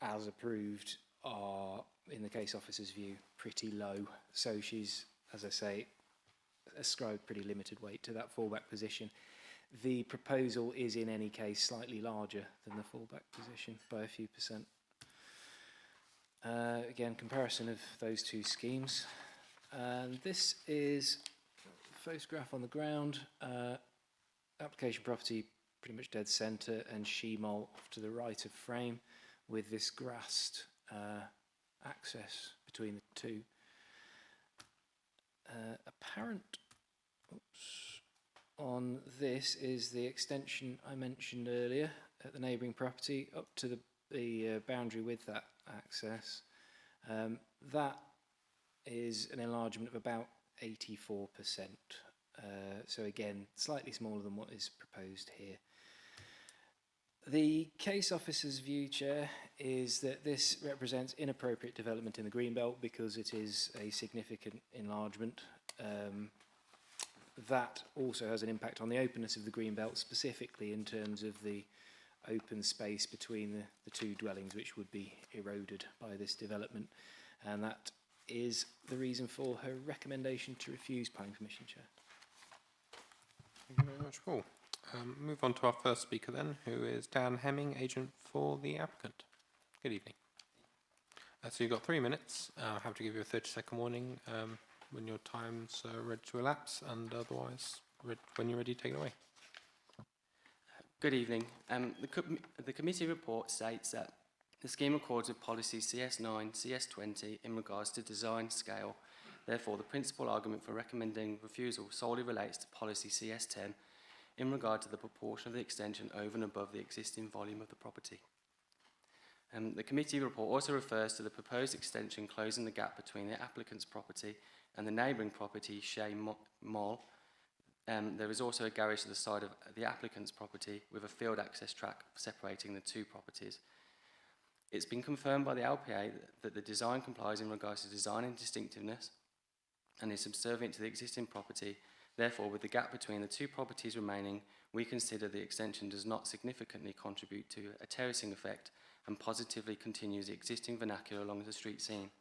as approved are, in the case officer's view, pretty low. So she's, as I say, ascribed pretty limited weight to that fallback position. The proposal is in any case slightly larger than the fallback position by a few percent. Again, comparison of those two schemes. And this is a photograph on the ground. Application property pretty much dead centre, and Shemol off to the right of frame with this grassed access between the two. Apparent on this is the extension I mentioned earlier at the neighbouring property up to the boundary with that access. That is an enlargement of about 84%. So again, slightly smaller than what is proposed here. The case officer's view, Chair, is that this represents inappropriate development in the Greenbelt because it is a significant enlargement. That also has an impact on the openness of the Greenbelt, specifically in terms of the open space between the two dwellings, which would be eroded by this development. And that is the reason for her recommendation to refuse planning permission, Chair. Thank you very much, Paul. Move on to our first speaker then, who is Dan Hemming, agent for the applicant. Good evening. So you've got 3 minutes. I have to give you a 30-second warning when your time's ready to elapse, and otherwise, when you're ready, take it away. Good evening. The committee report states that the scheme accords with policy CS9, CS20 in regards to design scale. Therefore, the principal argument for recommending refusal solely relates to policy CS10 in regard to the proportion of the extension over and above the existing volume of the property. The committee report also refers to the proposed extension closing the gap between the applicant's property and the neighbouring property, Shea Mall. There is also a garage to the side of the applicant's property with a field access track separating the two properties. It's been confirmed by the LPA that the design complies in regards to design and distinctiveness and is subservient to the existing property. Therefore, with the gap between the two properties remaining, we consider the extension does not significantly contribute to a terracing effect and positively continues the existing vernacular along the street scene.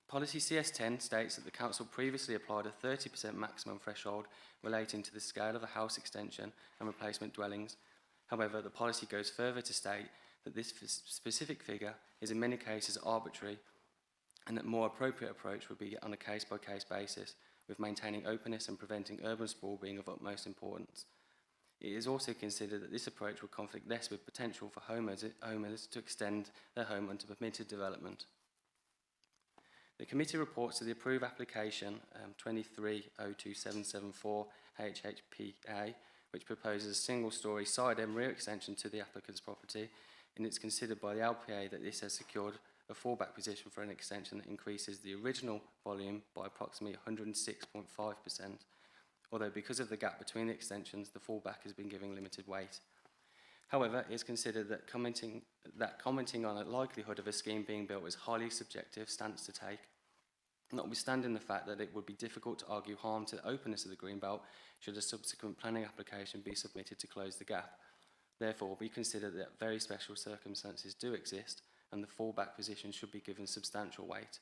Policy CS10 states that the council previously applied a 30% maximum threshold relating to the scale of a house extension and replacement dwellings. However, the policy goes further to state that this specific figure is in many cases arbitrary and that a more appropriate approach would be on a case-by-case basis, with maintaining openness and preventing urban sprawl being of utmost importance. It is also considered that this approach would conflict less with potential for homeowners to extend their home under permitted development. The committee reports to the approved application 23-02774 HHPA, which proposes a single-storey side and rear extension to the applicant's property, and it's considered by the LPA that this has secured a fallback position for an extension that increases the original volume by approximately 106.5%, although because of the gap between the extensions, the fallback has been given limited weight. However, it is considered that commenting on a likelihood of a scheme being built is highly subjective stance to take, notwithstanding the fact that it would be difficult to argue harm to the openness of the Greenbelt should a subsequent planning application be submitted to close the gap. Therefore, we consider that very special circumstances do exist and the fallback position should be given substantial weight.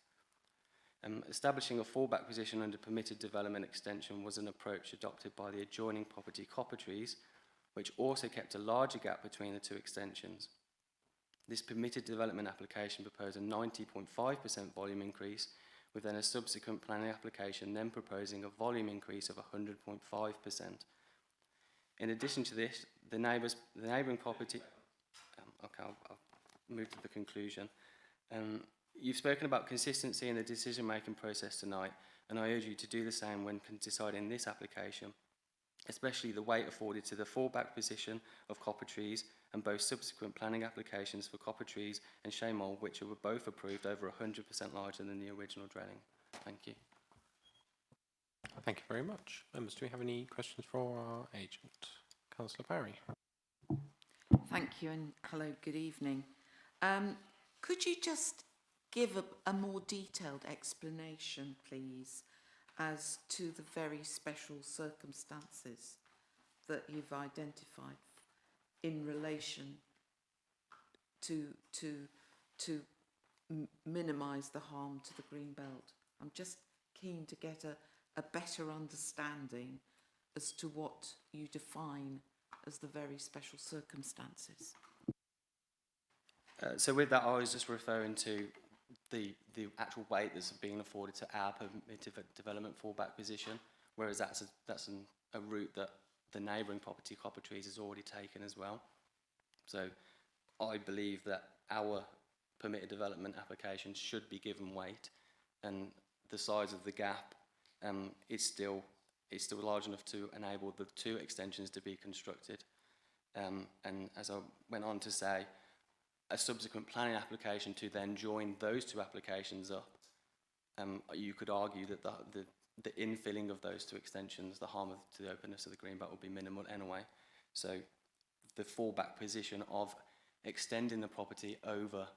Establishing a fallback position under permitted development extension was an approach adopted by the adjoining property Copper Trees, which also kept a larger gap between the two extensions. This permitted development application proposed a 90.5% volume increase, with then a subsequent planning application then proposing a volume increase of 100.5%. In addition to this, the neighbouring property... I'll move to the conclusion. You've spoken about consistency in the decision-making process tonight, and I urge you to do the same when deciding this application, especially the weight afforded to the fallback position of Copper Trees and both subsequent planning applications for Copper Trees and Shaymol, which were both approved over 100% larger than the original dwelling. Thank you. Thank you very much. Members, do we have any questions for our agent? Councillor Parry. Thank you, and hello, good evening. Could you just give a more detailed explanation, please, as to the very special circumstances that you've identified in relation to minimise the harm to the green belt. I'm just keen to get a better understanding as to what you define as the very special circumstances. So with that, I was just referring to the actual weight that's being afforded to our permitted development fallback position, whereas that's a route that the neighbouring property, Copper Trees, has already taken as well. So I believe that our permitted development application should be given weight, and the size of the gap is still large enough to enable the 2 extensions to be constructed. And as I went on to say, a subsequent planning application to then join those 2 applications up, you could argue that the infilling of those 2 extensions, the harm to the openness of the greenbelt would be minimal anyway. So the fallback position of extending the property over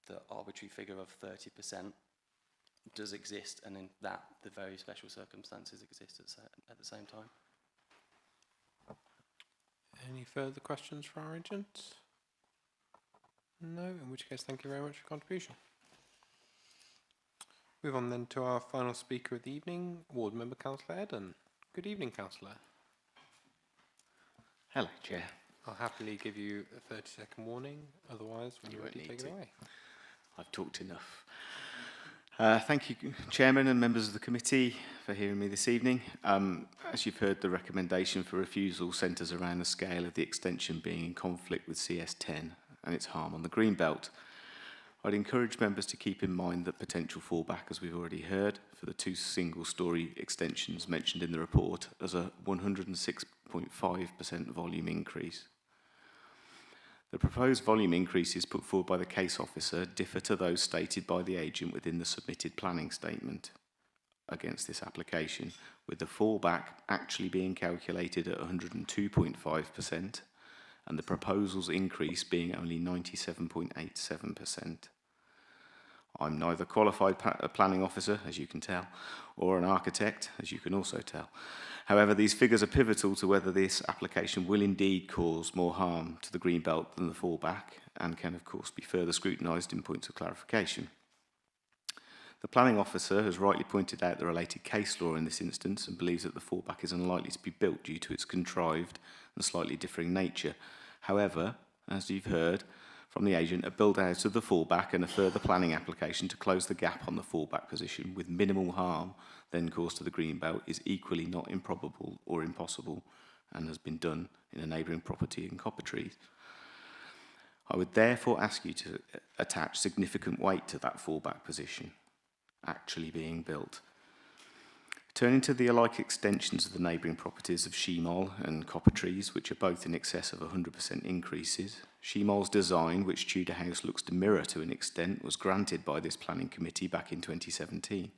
the arbitrary figure of 30% does exist, and in that the very special circumstances exist at the same time. Any further questions for our agent? No, in which case thank you very much for your contribution. Move on then to our final speaker of the evening, Ward Member Councillor Eden. Good evening, Councillor. Hello, Chair. I'll happily give you a 30-second warning, otherwise when you're ready, take it away. I've talked enough. Thank you, Chairman and members of the committee, for hearing me this evening. As you've heard, the recommendation for refusal centres around the scale of the extension being in conflict with CS10 and its harm on the greenbelt. I'd encourage members to keep in mind that potential fallback, as we've already heard, for the 2 single-storey extensions mentioned in the report as a 106.5% volume increase. The proposed volume increases put forward by the case officer differ to those stated by the agent within the submitted planning statement against this application, with the fallback actually being calculated at 102.5% and the proposal's increase being only 97.87%. I'm neither qualified planning officer, as you can tell, or an architect, as you can also tell. However, these figures are pivotal to whether this application will indeed cause more harm to the greenbelt than the fallback, and can of course be further scrutinised in points of clarification. The planning officer has rightly pointed out the related case law in this instance and believes that the fallback is unlikely to be built due to its contrived and slightly differing nature. However, as you've heard from the agent, a build out of the fallback and a further planning application to close the gap on the fallback position with minimal harm then caused to the greenbelt is equally not improbable or impossible, and has been done in a neighbouring property in Copper Trees. I would therefore ask you to attach significant weight to that fallback position actually being built. Turning to the alike extensions of the neighbouring properties of Shemol and Copper Trees, which are both in excess of 100% increases, Shemol's design, which Tudor House looks to mirror to an extent, was granted by this planning committee back in 2017.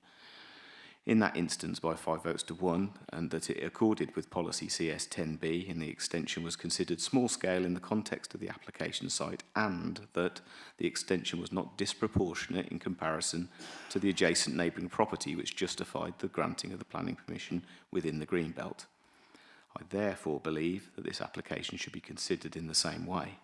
In that instance by 5 votes to 1, and that it accorded with policy CS10B, and the extension was considered small scale in the context of the application site, and that the extension was not disproportionate in comparison to the adjacent neighbouring property, which justified the granting of the planning permission within the greenbelt. I therefore believe that this application should be considered in the same way.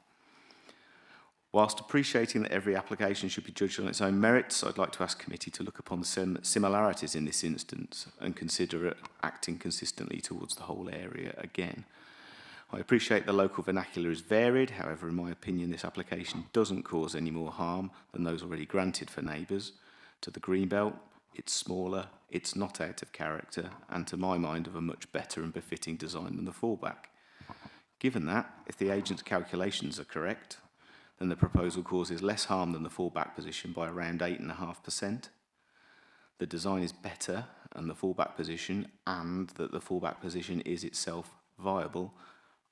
Whilst appreciating that every application should be judged on its own merits, I'd like to ask committee to look upon the similarities in this instance and consider it acting consistently towards the whole area again. I appreciate the local vernacular is varied, however, in my opinion, this application doesn't cause any more harm than those already granted for neighbours. To the greenbelt, it's smaller, it's not out of character, and to my mind of a much better and befitting design than the fallback. Given that, if the agent's calculations are correct, then the proposal causes less harm than the fallback position by around 8.5%. The design is better and the fallback position, and that the fallback position is itself viable.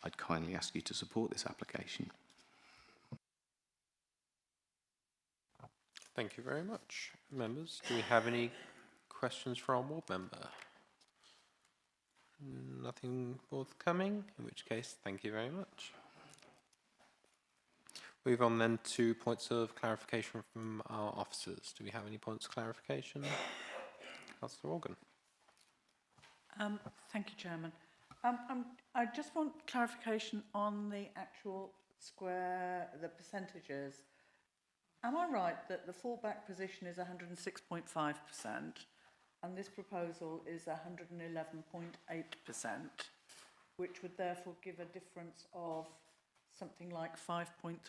I'd kindly ask you to support this application. Thank you very much. Members, do we have any questions for our ward member? Nothing forthcoming, in which case, thank you very much. Move on then to points of clarification from our officers. Do we have any points of clarification? Councillor Organ. Thank you, Chairman. I just want clarification on the actual the percentages. Am I right that the fallback position is 106.5% and this proposal is 111.8%, which would therefore give a difference of something like 5.3%?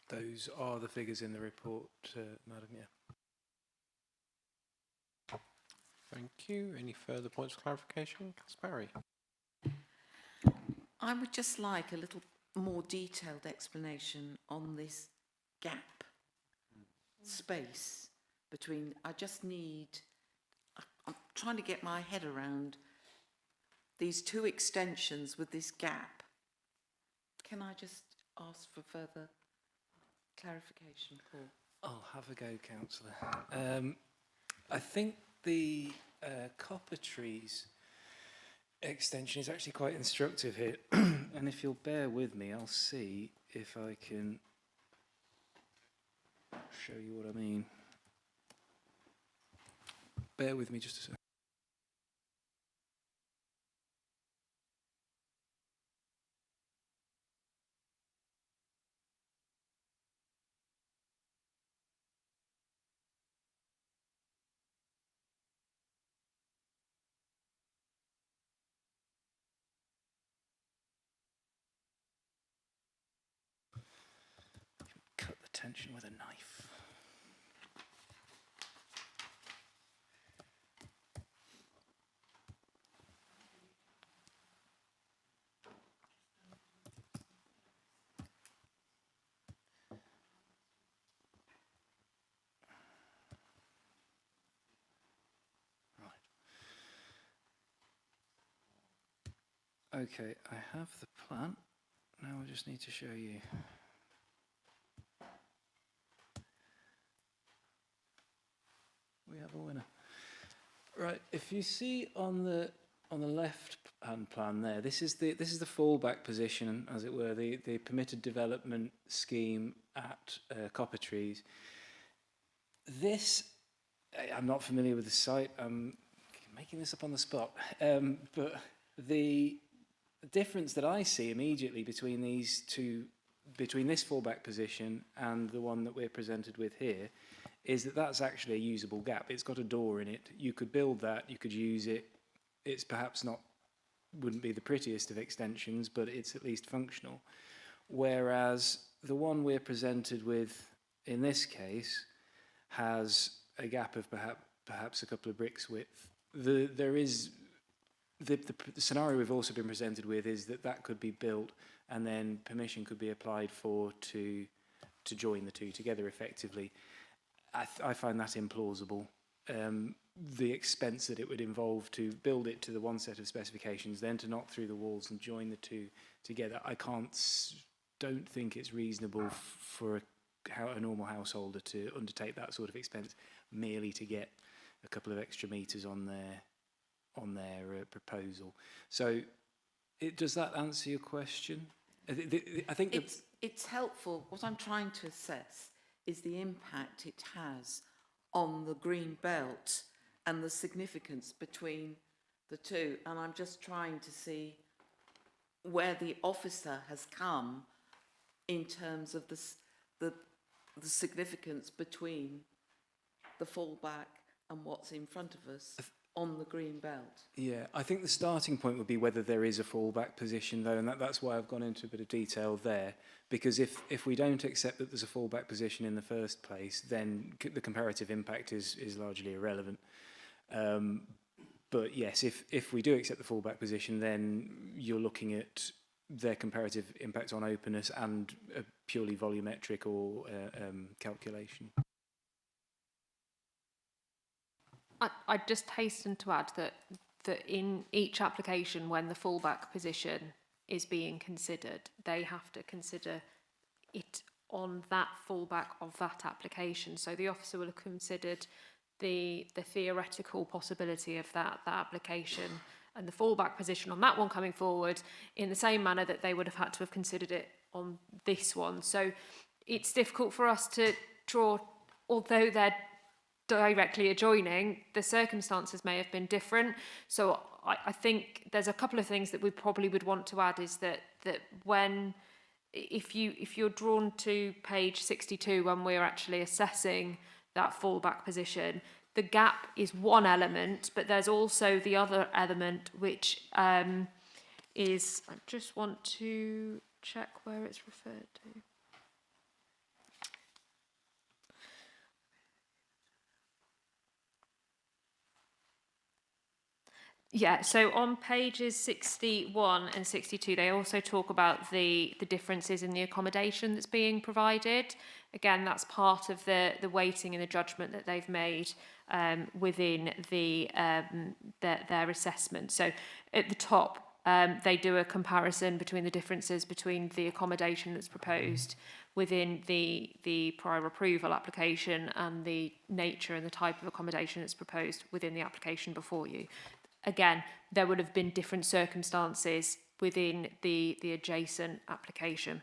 Those are the figures in the report, Madam, yeah. Thank you. Any further points of clarification? Councillor Barry. I would just like a little more detailed explanation on this gap space between, I'm trying to get my head around these two extensions with this gap. Can I just ask for further clarification, Paul? I'll have a go, Councillor. I think the copper trees extension is actually quite instructive here. And if you'll bear with me, I'll see if I can show you what I mean. Bear with me just a second. Cut the tension with a knife. Okay, I have the plan. Now I just need to show you. We have a winner. Right, if you see on the left hand plan there, this is the fallback position, as it were, the permitted development scheme at Copper Trees. This, I'm not familiar with the site. I'm making this up on the spot, but the difference that I see immediately between these two, between this fallback position and the one that we're presented with here, is that that's actually a usable gap. It's got a door in it. You could build that, you could use it. It's perhaps not, wouldn't be the prettiest of extensions, but it's at least functional. Whereas the one we're presented with in this case has a gap of perhaps a couple of bricks width. The scenario we've also been presented with is that could be built and then permission could be applied for to join the two together effectively. I find that implausible. The expense that it would involve to build it to the one set of specifications, then to knock through the walls and join the two together, don't think it's reasonable for a normal householder to undertake that sort of expense merely to get a couple of extra meters on their proposal. So, does that answer your question? I think it's helpful. What I'm trying to assess is the impact it has on the green belt and the significance between the two. And I'm just trying to see where the officer has come in terms of the significance between the fallback and what's in front of us on the green belt. Yeah, I think the starting point would be whether there is a fallback position, though, and that's why I've gone into a bit of detail there. Because if we don't accept that there's a fallback position in the first place, then the comparative impact is largely irrelevant. But yes, if we do accept the fallback position, then you're looking at their comparative impact on openness and a purely volumetric or calculation. I'd just hasten to add that in each application, when the fallback position is being considered, they have to consider it on that fallback of that application. So the officer will have considered the theoretical possibility of that application and the fallback position on that one coming forward in the same manner that they would have had to have considered it on this one. So it's difficult for us to draw, although they're directly adjoining, the circumstances may have been different. So I think there's a couple of things that we probably would want to add is that when if you're drawn to page 62 when we're actually assessing that fallback position, the gap is one element, but there's also the other element which is, I just want to check where it's referred to. Yeah, so on pages 61 and 62, they also talk about the differences in the accommodation that's being provided. Again, that's part of the weighting and the judgment that they've made within their assessment. So at the top, they do a comparison between the differences between the accommodation that's proposed within the prior approval application and the nature and the type of accommodation that's proposed within the application before you. Again, there would have been different circumstances within the adjacent application.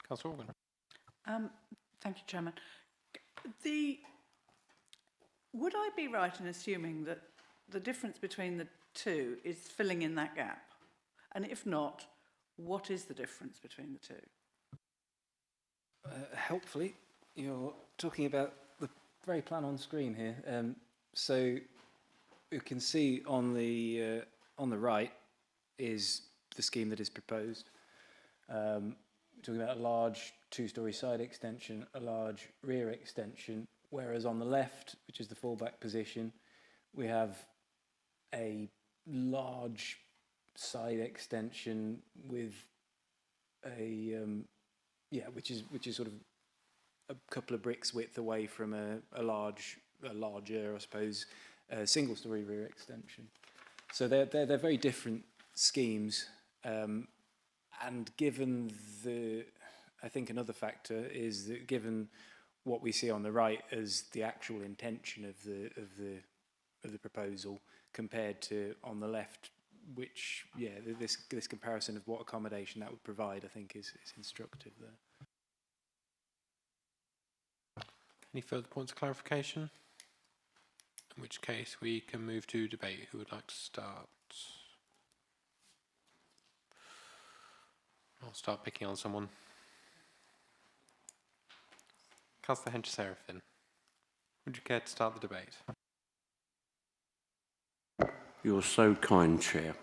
Councillor Organ. Thank you, Chairman. Would I be right in assuming that the difference between the two is filling in that gap? And if not, what is the difference between the two? Helpfully, you're talking about the very plan on screen here. So you can see on the right is the scheme that is proposed. We're talking about a large two-storey side extension, a large rear extension, whereas on the left, which is the fallback position, we have a large side extension with a which is sort of a couple of bricks width away from a larger, I suppose, single-storey rear extension. So they're very different schemes, and given I think another factor is that given what we see on the right as the actual intention of the proposal compared to on the left, which this comparison of what accommodation that would provide, I think is instructive there. Any further points of clarification? In which case we can move to debate. Who would like to start? I'll start picking on someone. Councillor Hench-Serafin, would you care to start the debate? You're so kind, Chair.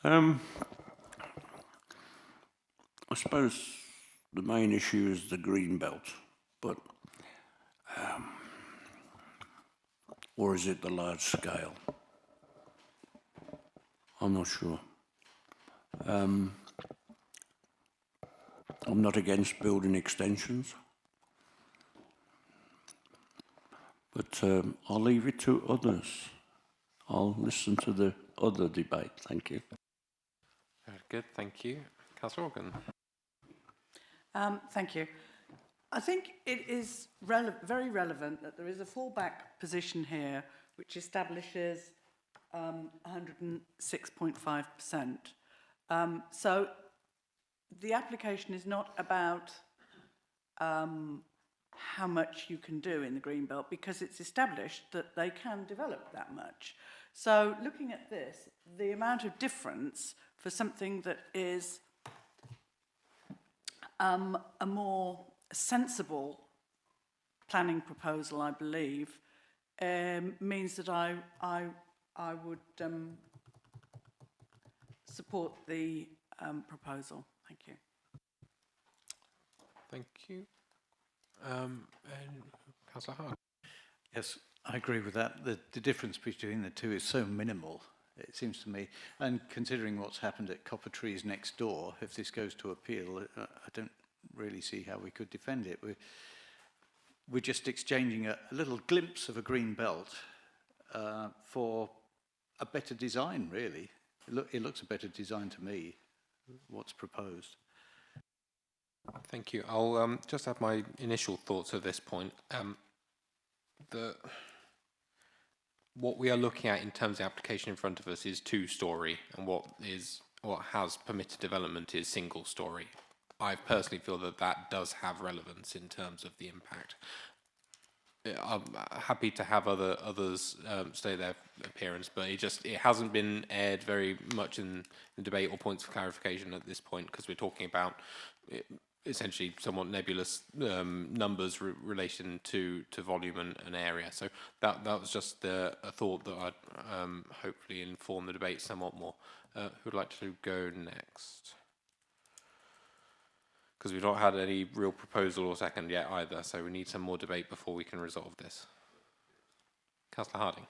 I suppose the main issue is the green belt, but or is it the large scale? I'm not sure. I'm not against building extensions, but I'll leave it to others. I'll listen to the other debate. Thank you. Very good, thank you. Councillor Organ. Thank you. I think it is very relevant that there is a fallback position here which establishes 106.5%. So the application is not about how much you can do in the Greenbelt because it's established that they can develop that much. So looking at this, the amount of difference for something that is a more sensible planning proposal, I believe, means that I would support the proposal. Thank you. Thank you. And Councillor Hart. Yes, I agree with that. The difference between the two is so minimal, it seems to me. And considering what's happened at Copper Trees next door, if this goes to appeal, I don't really see how we could defend it. We're just exchanging a little glimpse of a green belt for a better design, really. It looks a better design to me, what's proposed. Thank you. I'll just have my initial thoughts at this point. What we are looking at in terms of the application in front of us is two-storey, and what has permitted development is single-storey. I personally feel that does have relevance in terms of the impact. I'm happy to have others stay their appearance, but it hasn't been aired very much in the debate or points of clarification at this point, because we're talking about essentially somewhat nebulous numbers relation to volume and area. So that was just a thought that I'd hopefully inform the debate somewhat more. Who would like to go next? Because we've not had any real proposal or second yet either, so we need some more debate before we can resolve this. Councillor Harding.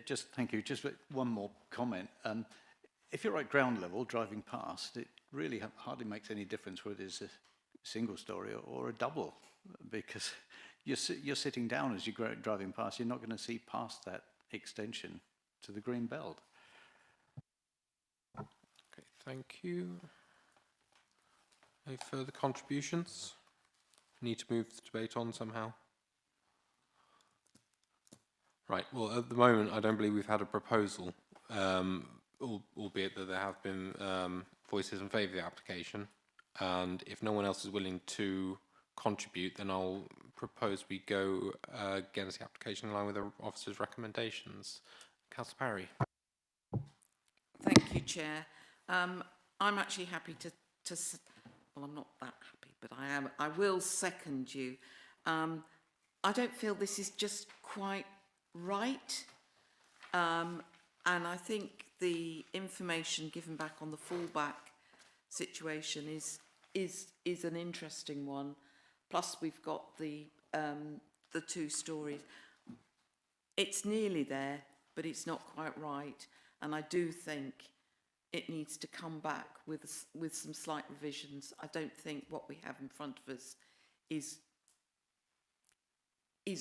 Just thank you. Just one more comment. If you're at ground level driving past, it really hardly makes any difference whether it's a single story or a double, because you're sitting down as you're driving past. You're not going to see past that extension to the green belt. Okay, thank you. Any further contributions? Need to move the debate on somehow? Right, well, at the moment, I don't believe we've had a proposal, albeit that there have been voices in favour of the application. And if no one else is willing to contribute, then I'll propose we go against the application in line with the officer's recommendations. Councillor Parry. Thank you, Chair. I'm actually happy to well, I'm not that happy, but I will second you. I don't feel this is just quite right. And I think the information given back on the fallback situation is an interesting one. Plus, we've got the 2 stories. It's nearly there, but it's not quite right. And I do think it needs to come back with some slight revisions. I don't think what we have in front of us is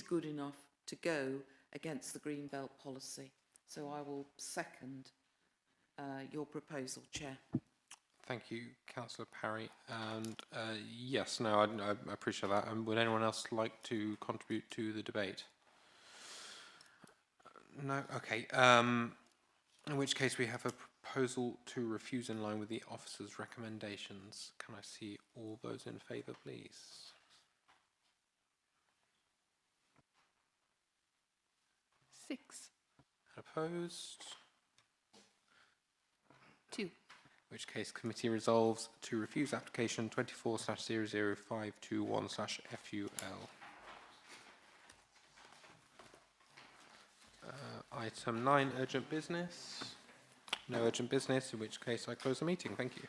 good enough to go against the Greenbelt policy. So I will second your proposal, Chair. Thank you, Councillor Parry. And yes, no, I appreciate that. Would anyone else like to contribute to the debate? No? Okay. In which case we have a proposal to refuse in line with the officer's recommendations. Can I see all those in favour, please? Six. Opposed? 2. In which case committee resolves to refuse application 24/00521/FUL. Item 9, urgent business. No urgent business, in which case I close the meeting. Thank you.